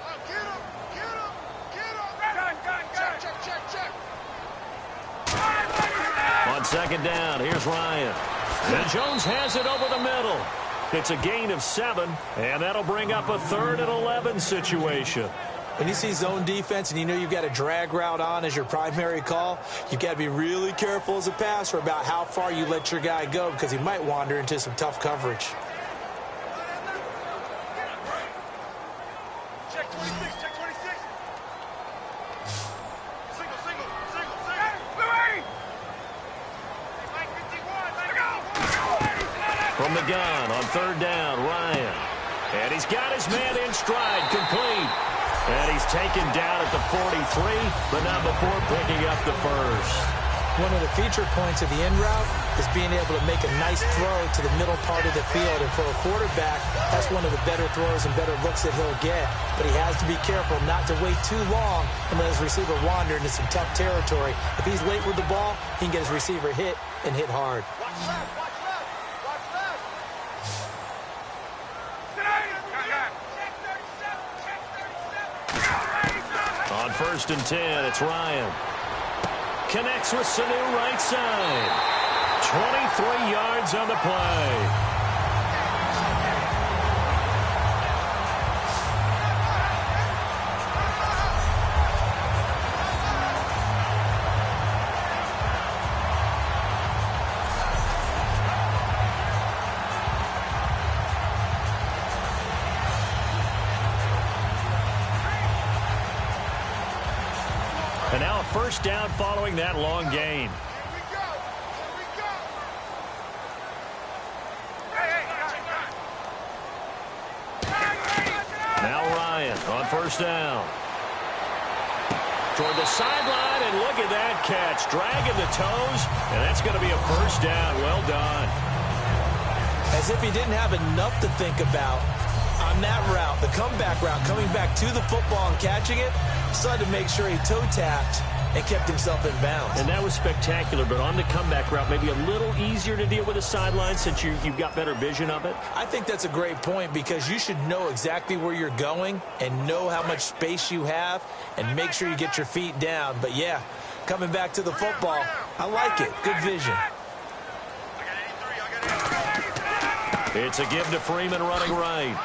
On 2nd down, here's Ryan. And Jones has it over the middle. It's a gain of 7, and that'll bring up a 3rd and 11 situation. When you see zone defense and you know you've got a drag route on as your primary call, you've got to be really careful as a passer about how far you let your guy go, because he might wander into some tough coverage. From the gun on 3rd down, Ryan. And he's got his man in stride, complete. And he's taken down at the 43, but not before picking up the 1st. One of the feature points of the end route is being able to make a nice throw to the middle part of the field. And for a quarterback, that's one of the better throws and better looks that he'll get. But he has to be careful not to wait too long and let his receiver wander into some tough territory. If he's late with the ball, he can get his receiver hit and hit hard. On 1st and 10, it's Ryan. Connects with Sanu right side. 23 yards on the play. And now a 1st down following that long gain. Now Ryan on 1st down. Toward the sideline, and look at that catch. Dragging the toes, and that's going to be a 1st down. Well done. As if he didn't have enough to think about on that route, the comeback route, coming back to the football and catching it, decided to make sure he toe-tapped and kept himself in bounds. And that was spectacular, but on the comeback route, maybe a little easier to deal with the sideline since you've got better vision of it? I think that's a great point, because you should know exactly where you're going and know how much space you have and make sure you get your feet down. But, yeah, coming back to the football, I like it. Good vision. It's a give to Freeman running right.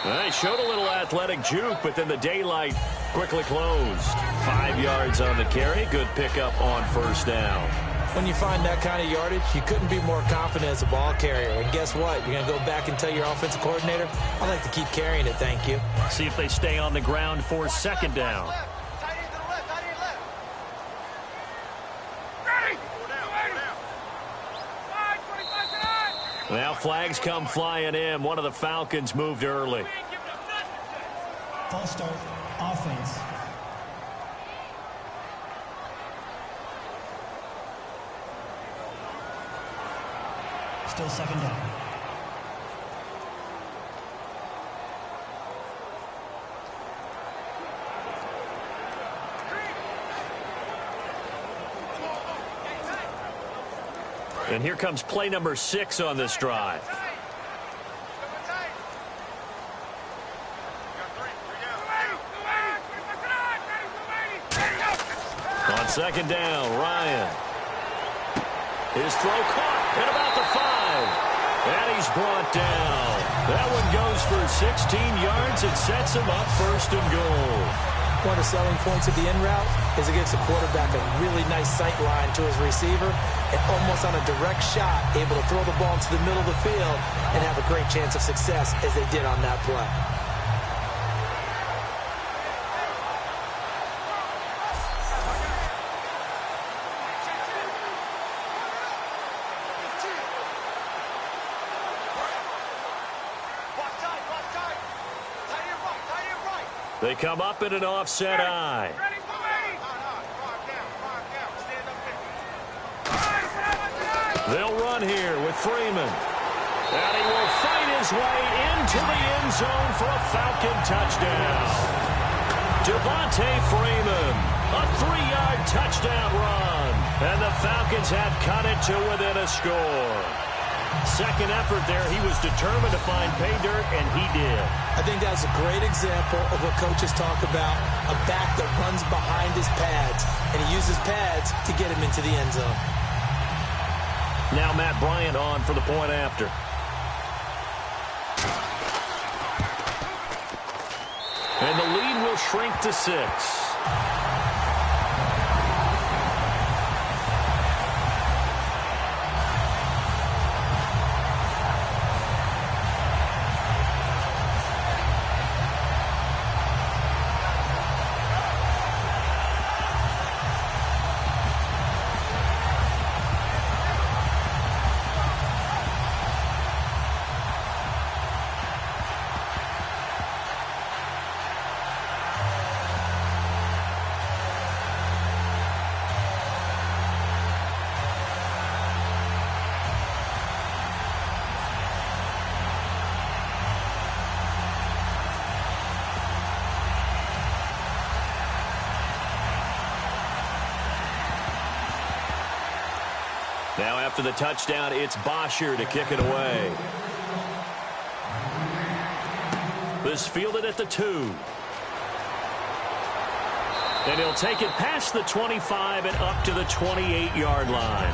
They showed a little athletic juke, but then the daylight quickly closed. 5 yards on the carry. Good pickup on first down. When you find that kind of yardage, you couldn't be more confident as a ball carrier. And guess what? You're going to go back and tell your offensive coordinator, I'd like to keep carrying it, thank you. See if they stay on the ground for second down. Now flags come flying in. One of the Falcons moved early. False start, offense. Still second down. And here comes play number 6 on this drive. On second down, Ryan. His throw caught at about the 5. And he's brought down. That one goes for 16 yards. It sets him up first and goal. One of the selling points of the in route is it gives the quarterback a really nice sight line to his receiver and almost on a direct shot able to throw the ball into the middle of the field and have a great chance of success as they did on that play. They come up in an offset eye. They'll run here with Freeman. And he will fight his way into the end zone for a Falcon touchdown. Devontae Freeman, a 3-yard touchdown run. And the Falcons have cut it to within a score. Second effort there, he was determined to find pay dirt, and he did. I think that's a great example of what coaches talk about, a back that runs behind his pads, and he uses pads to get him into the end zone. Now Matt Bryant on for the point after. And the lead will shrink to 6. Now after the touchdown, it's Bosher to kick it away. This fielded at the 2. And he'll take it past the 25 and up to the 28-yard line.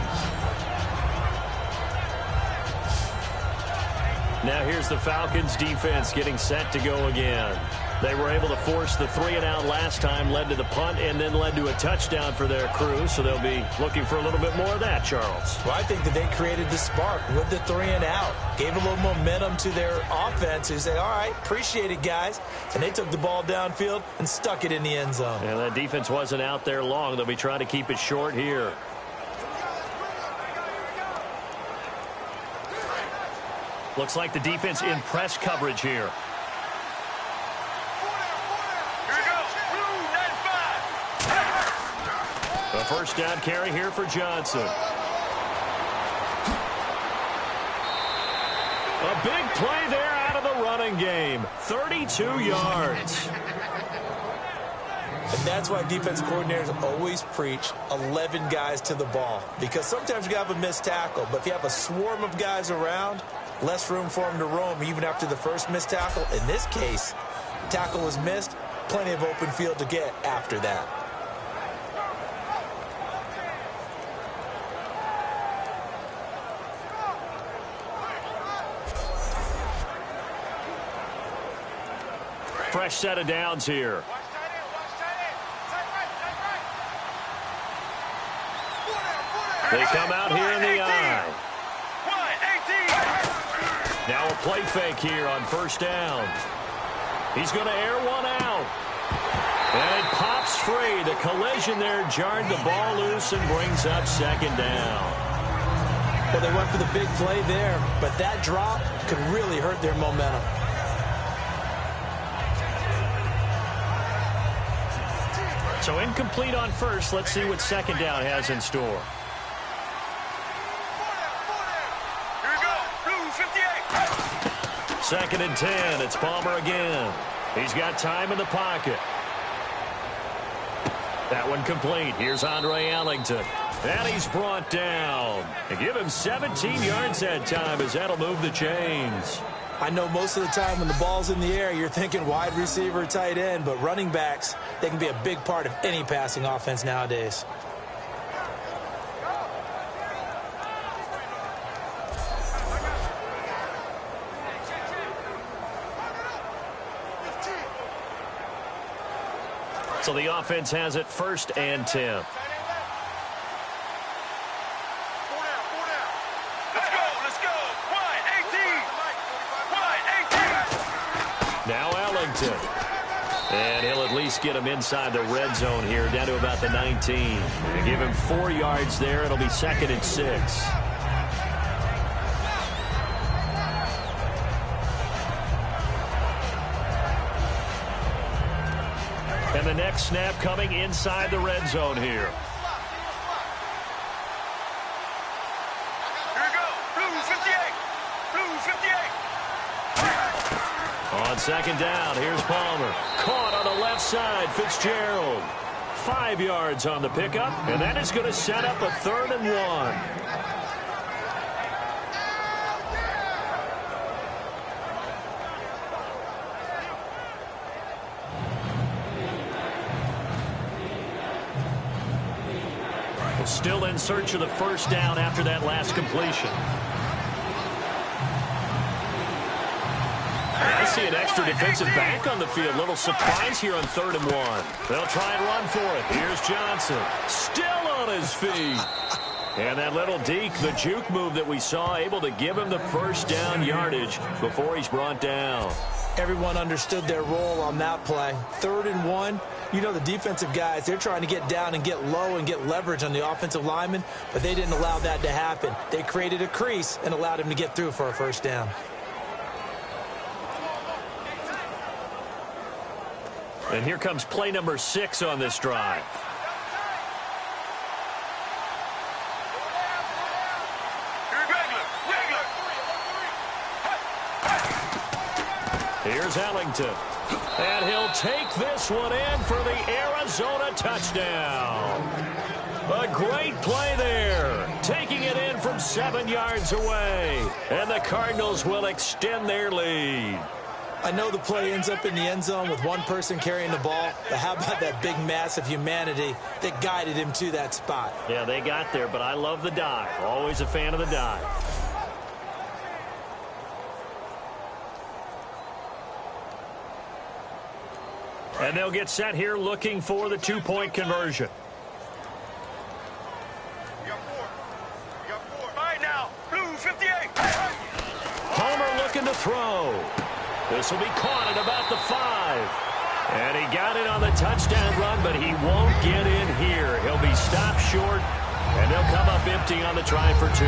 Now here's the Falcons defense getting set to go again. They were able to force the 3-and-out last time, led to the punt, and then led to a touchdown for their crew. So they'll be looking for a little bit more of that, Charles. Well, I think that they created the spark with the 3-and-out. Gave a little momentum to their offense who say, all right, appreciate it, guys. And they took the ball downfield and stuck it in the end zone. And that defense wasn't out there long. They'll be trying to keep it short here. Looks like the defense in press coverage here. A first down carry here for Johnson. A big play there out of the running game. 32 yards. And that's why defense coordinators always preach 11 guys to the ball. Because sometimes you have a missed tackle. But if you have a swarm of guys around, less room for them to roam even after the first missed tackle. In this case, tackle was missed. Plenty of open field to get after that. Fresh set of downs here. They come out here in the I. Now a play fake here on first down. He's going to air one out. And it pops free. The collision there jarred the ball loose and brings up second down. Well, they went for the big play there, but that drop could really hurt their momentum. So incomplete on first. Let's see what second down has in store. Second and 10. It's Palmer again. He's got time in the pocket. That one complete. Here's Andre Ellington. And he's brought down. They give him 17 yards that time as that'll move the chains. I know most of the time when the ball's in the air, you're thinking wide receiver, tight end, but running backs, they can be a big part of any passing offense nowadays. So the offense has it first and 10. Now Ellington. And he'll at least get him inside the red zone here, down to about the 19. They give him 4 yards there. It'll be second and 6. And the next snap coming inside the red zone here. On second down, here's Palmer. Caught on the left side, Fitzgerald. 5 yards on the pickup, and that is going to set up a 3rd and 1. Still in search of the first down after that last completion. I see an extra defensive back on the field. Little surprise here on 3rd and 1. They'll try and run for it. Here's Johnson. Still on his feet. And that little deke, the juke move that we saw, able to give him the first down yardage before he's brought down. Everyone understood their role on that play. 3rd and 1. You know the defensive guys, they're trying to get down and get low and get leverage on the offensive lineman, but they didn't allow that to happen. They created a crease and allowed him to get through for a first down. And here comes play number 6 on this drive. Here's Ellington. And he'll take this one in for the Arizona touchdown. A great play there. Taking it in from 7 yards away. And the Cardinals will extend their lead. I know the play ends up in the end zone with one person carrying the ball, but how about that big mass of humanity that guided him to that spot? Yeah, they got there, but I love the dive. Always a fan of the dive. And they'll get set here looking for the 2-point conversion. Palmer looking to throw. This will be caught at about the 5. And he got it on the touchdown run, but he won't get in here. He'll be stopped short, and they'll come up empty on the try for 2.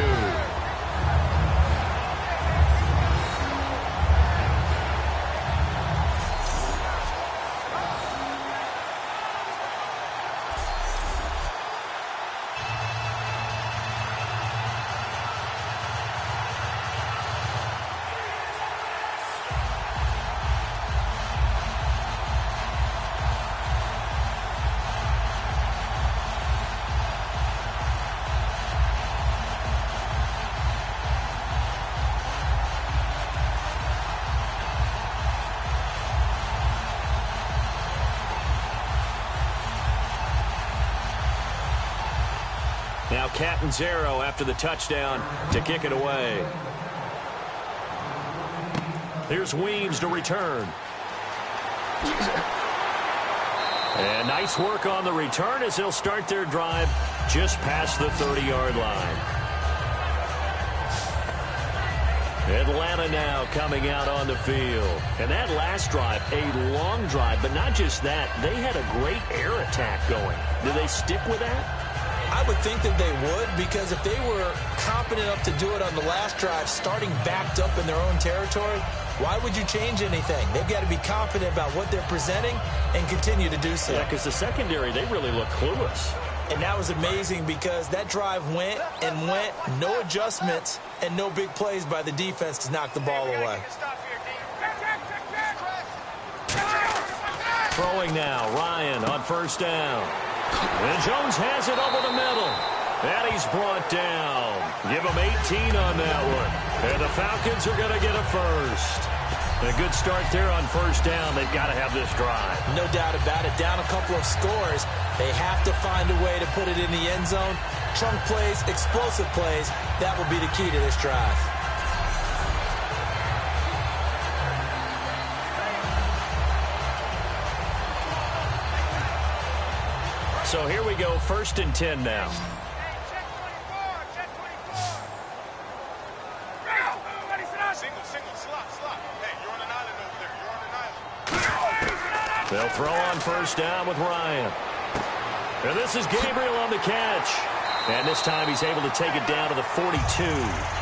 Now Catanzaro after the touchdown to kick it away. Here's Weems to return. And nice work on the return as they'll start their drive just past the 30-yard line. Atlanta now coming out on the field. And that last drive, a long drive, but not just that. They had a great air attack going. Do they stick with that? I would think that they would, because if they were competent enough to do it on the last drive, starting backed up in their own territory, why would you change anything? They've got to be confident about what they're presenting and continue to do so. Yeah, because the secondary, they really look clueless. And that was amazing because that drive went and went, no adjustments and no big plays by the defense to knock the ball away. Throwing now, Ryan on first down. And Jones has it over the middle. And he's brought down. Give him 18 on that one. And the Falcons are going to get a first. A good start there on first down. They've got to have this drive. No doubt about it. Down a couple of scores. They have to find a way to put it in the end zone. Chunk plays, explosive plays. That will be the key to this drive. So here we go, 1st and 10 now. They'll throw on first down with Ryan. And this is Gabriel on the catch. And this time he's able to take it down to the 42.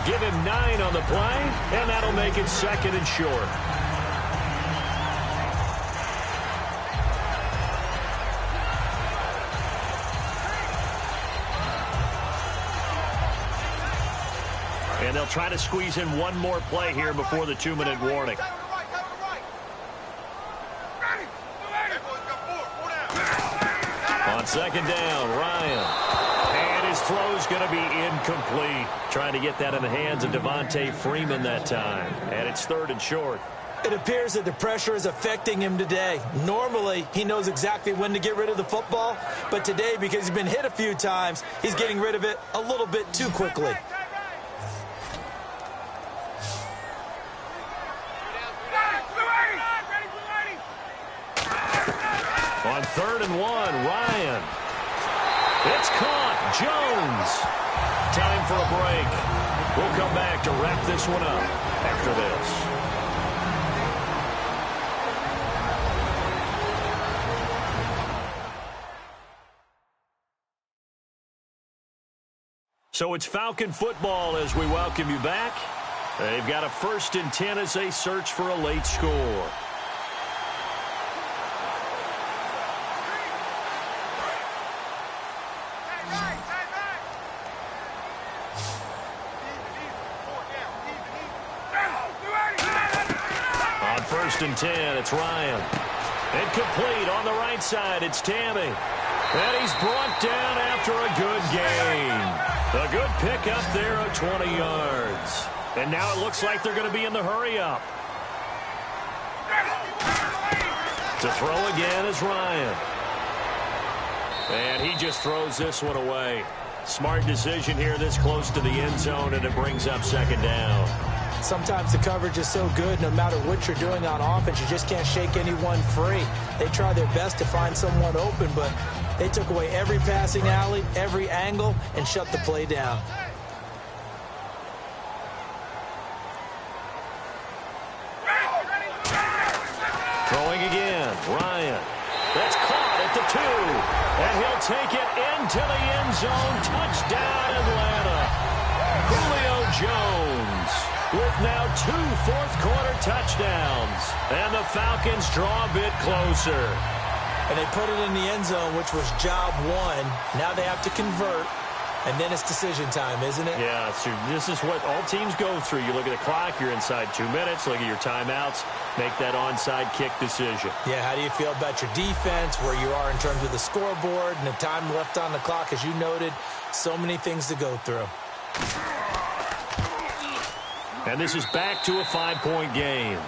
Give him 9 on the play, and that'll make it 2nd and short. And they'll try to squeeze in one more play here before the 2-minute warning. On 2nd down, Ryan. And his throw's going to be incomplete. Trying to get that in the hands of Devontae Freeman that time. And it's 3rd and short. It appears that the pressure is affecting him today. Normally, he knows exactly when to get rid of the football. But today, because he's been hit a few times, he's getting rid of it a little bit too quickly. On 3rd and 1, Ryan. It's caught. Jones. Time for a break. We'll come back to wrap this one up after this. So it's Falcon football as we welcome you back. They've got a 1st and 10 as they search for a late score. On 1st and 10, it's Ryan. Incomplete on the right side, it's Tammy. And he's brought down after a good gain. A good pickup there of 20 yards. And now it looks like they're going to be in the hurry-up. To throw again is Ryan. And he just throws this one away. Smart decision here this close to the end zone, and it brings up 2nd down. Sometimes the coverage is so good, no matter what you're doing on offense, you just can't shake anyone free. They try their best to find someone open, but they took away every passing alley, every angle, and shut the play down. Throwing again, Ryan. That's caught at the 2. And he'll take it into the end zone. Touchdown, Atlanta. Julio Jones with now 2 fourth-quarter touchdowns. And the Falcons draw a bit closer. And they put it in the end zone, which was job 1. Now they have to convert. And then it's decision time, isn't it? Yeah, so this is what all teams go through. You look at the clock, you're inside 2 minutes, look at your timeouts, make that onside kick decision. Yeah, how do you feel about your defense, where you are in terms of the scoreboard and the time left on the clock? As you noted, so many things to go through. And this is back to a 5-point game.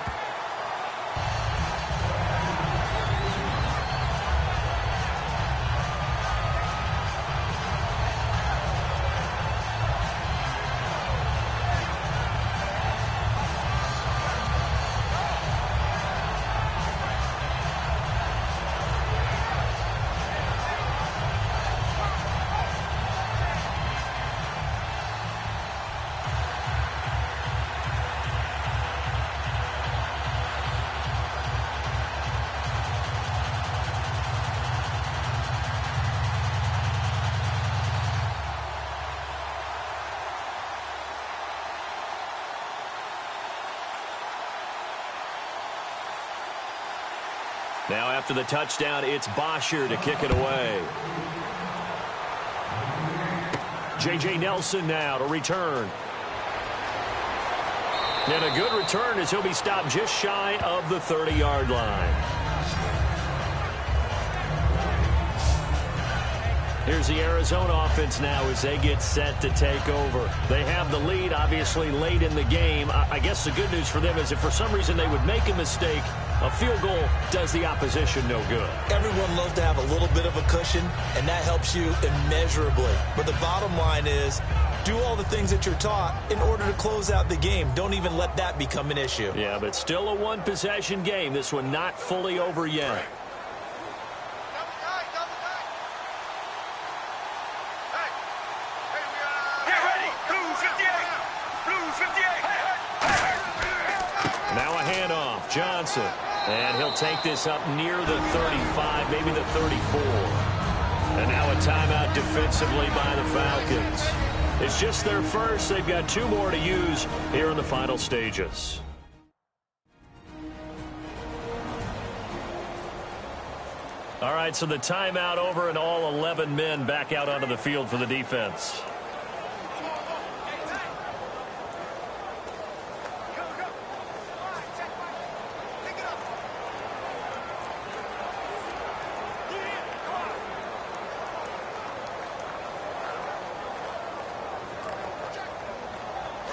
Now after the touchdown, it's Bosher to kick it away. J.J. Nelson now to return. And a good return as he'll be stopped just shy of the 30-yard line. Here's the Arizona offense now as they get set to take over. They have the lead, obviously, late in the game. I guess the good news for them is if for some reason they would make a mistake, a field goal does the opposition no good. Everyone loves to have a little bit of a cushion, and that helps you immeasurably. But the bottom line is, do all the things that you're taught in order to close out the game. Don't even let that become an issue. Yeah, but still a one-possession game. This one not fully over yet. Now a handoff, Johnson. And he'll take this up near the 35, maybe the 34. And now a timeout defensively by the Falcons. It's just their first. They've got 2 more to use here in the final stages. All right, so the timeout over and all 11 men back out onto the field for the defense.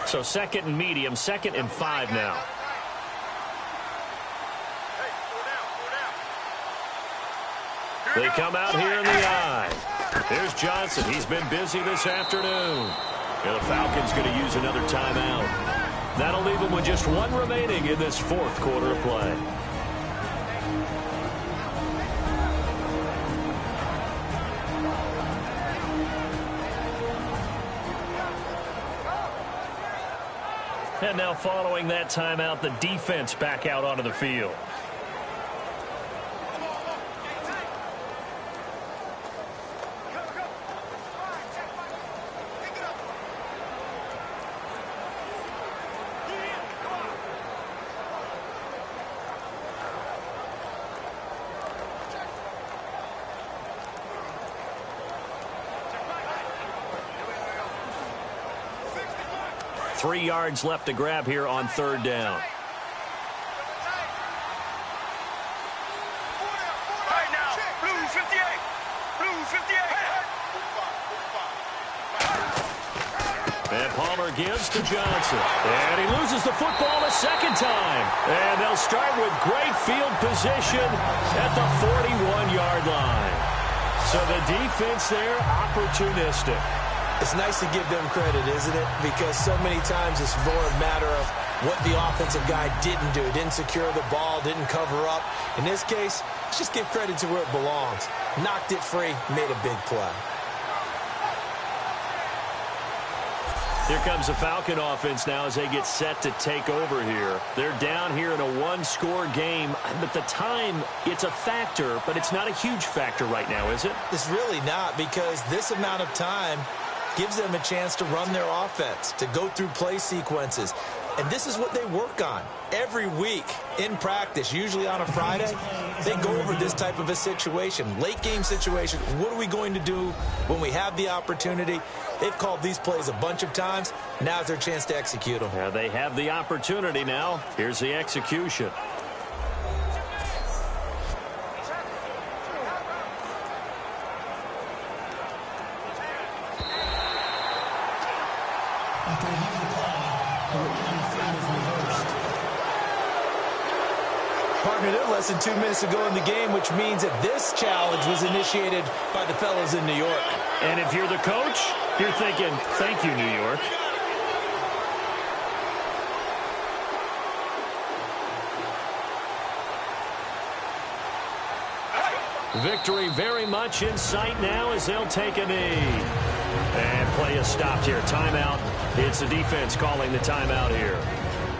So 2nd and medium, 2nd and 5 now. They come out here in the I. Here's Johnson. He's been busy this afternoon. And the Falcons going to use another timeout. That'll leave them with just 1 remaining in this 4th quarter of play. And now following that timeout, the defense back out onto the field. Three yards left to grab here on 3rd down. Right now, Blues 58. Blues 58. And Palmer gives to Johnson. And he loses the football a 2nd time. And they'll start with great field position at the 41-yard line. So the defense there, opportunistic. It's nice to give them credit, isn't it? Because so many times it's more a matter of what the offensive guy didn't do. Didn't secure the ball, didn't cover up. In this case, let's just give credit to where it belongs. Knocked it free, made a big play. Here comes the Falcon offense now as they get set to take over here. They're down here in a 1-score game, but the time, it's a factor, but it's not a huge factor right now, is it? It's really not, because this amount of time gives them a chance to run their offense, to go through play sequences. And this is what they work on every week in practice, usually on a Friday. They go over this type of a situation, late game situation. What are we going to do when we have the opportunity? They've called these plays a bunch of times. Now's their chance to execute them. Yeah, they have the opportunity now. Here's the execution. After reviewing the play, the return field is reversed. Partner, they're less than 2 minutes to go in the game, which means that this challenge was initiated by the fellas in New York. And if you're the coach, you're thinking, thank you, New York. Victory very much in sight now as they'll take a knee. And play is stopped here. Timeout. It's the defense calling the timeout here.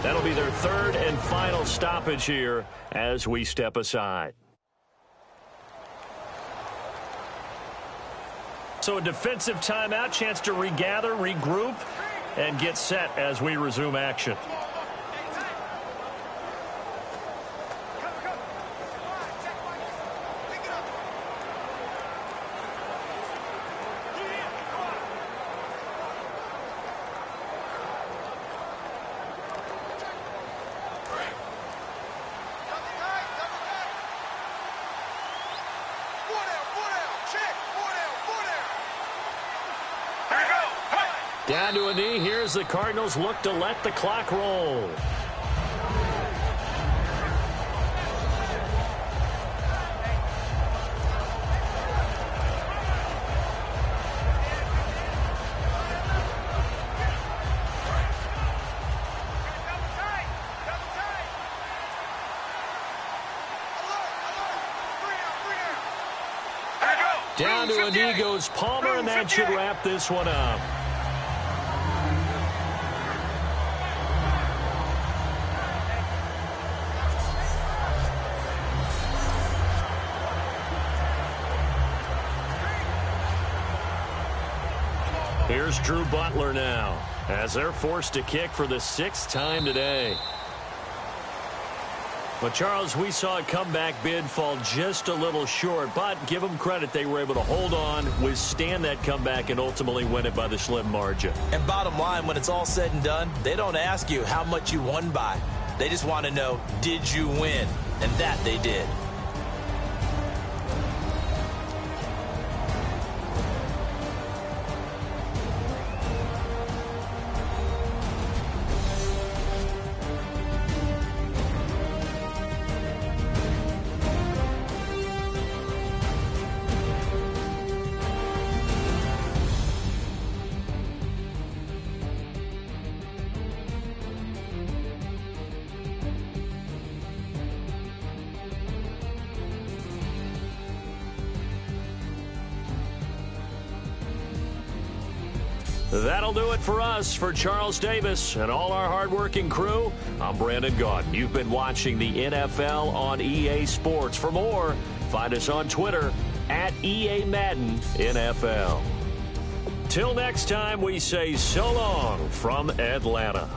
That'll be their 3rd and final stoppage here as we step aside. So a defensive timeout, chance to regather, regroup, and get set as we resume action. Down to a knee. Here's the Cardinals look to let the clock roll. Down to a knee goes Palmer, and that should wrap this one up. Here's Drew Butler now, as they're forced to kick for the 6th time today. But, Charles, we saw a comeback bid fall just a little short, but give them credit, they were able to hold on, withstand that comeback, and ultimately win it by the slim margin. And bottom line, when it's all said and done, they don't ask you how much you won by. They just want to know, did you win? And that they did. That'll do it for us. For Charles Davis and all our hardworking crew, I'm Brandon Gaudin. You've been watching the NFL on EA Sports. For more, find us on Twitter at EA Madden NFL. Till next time, we say so long from Atlanta.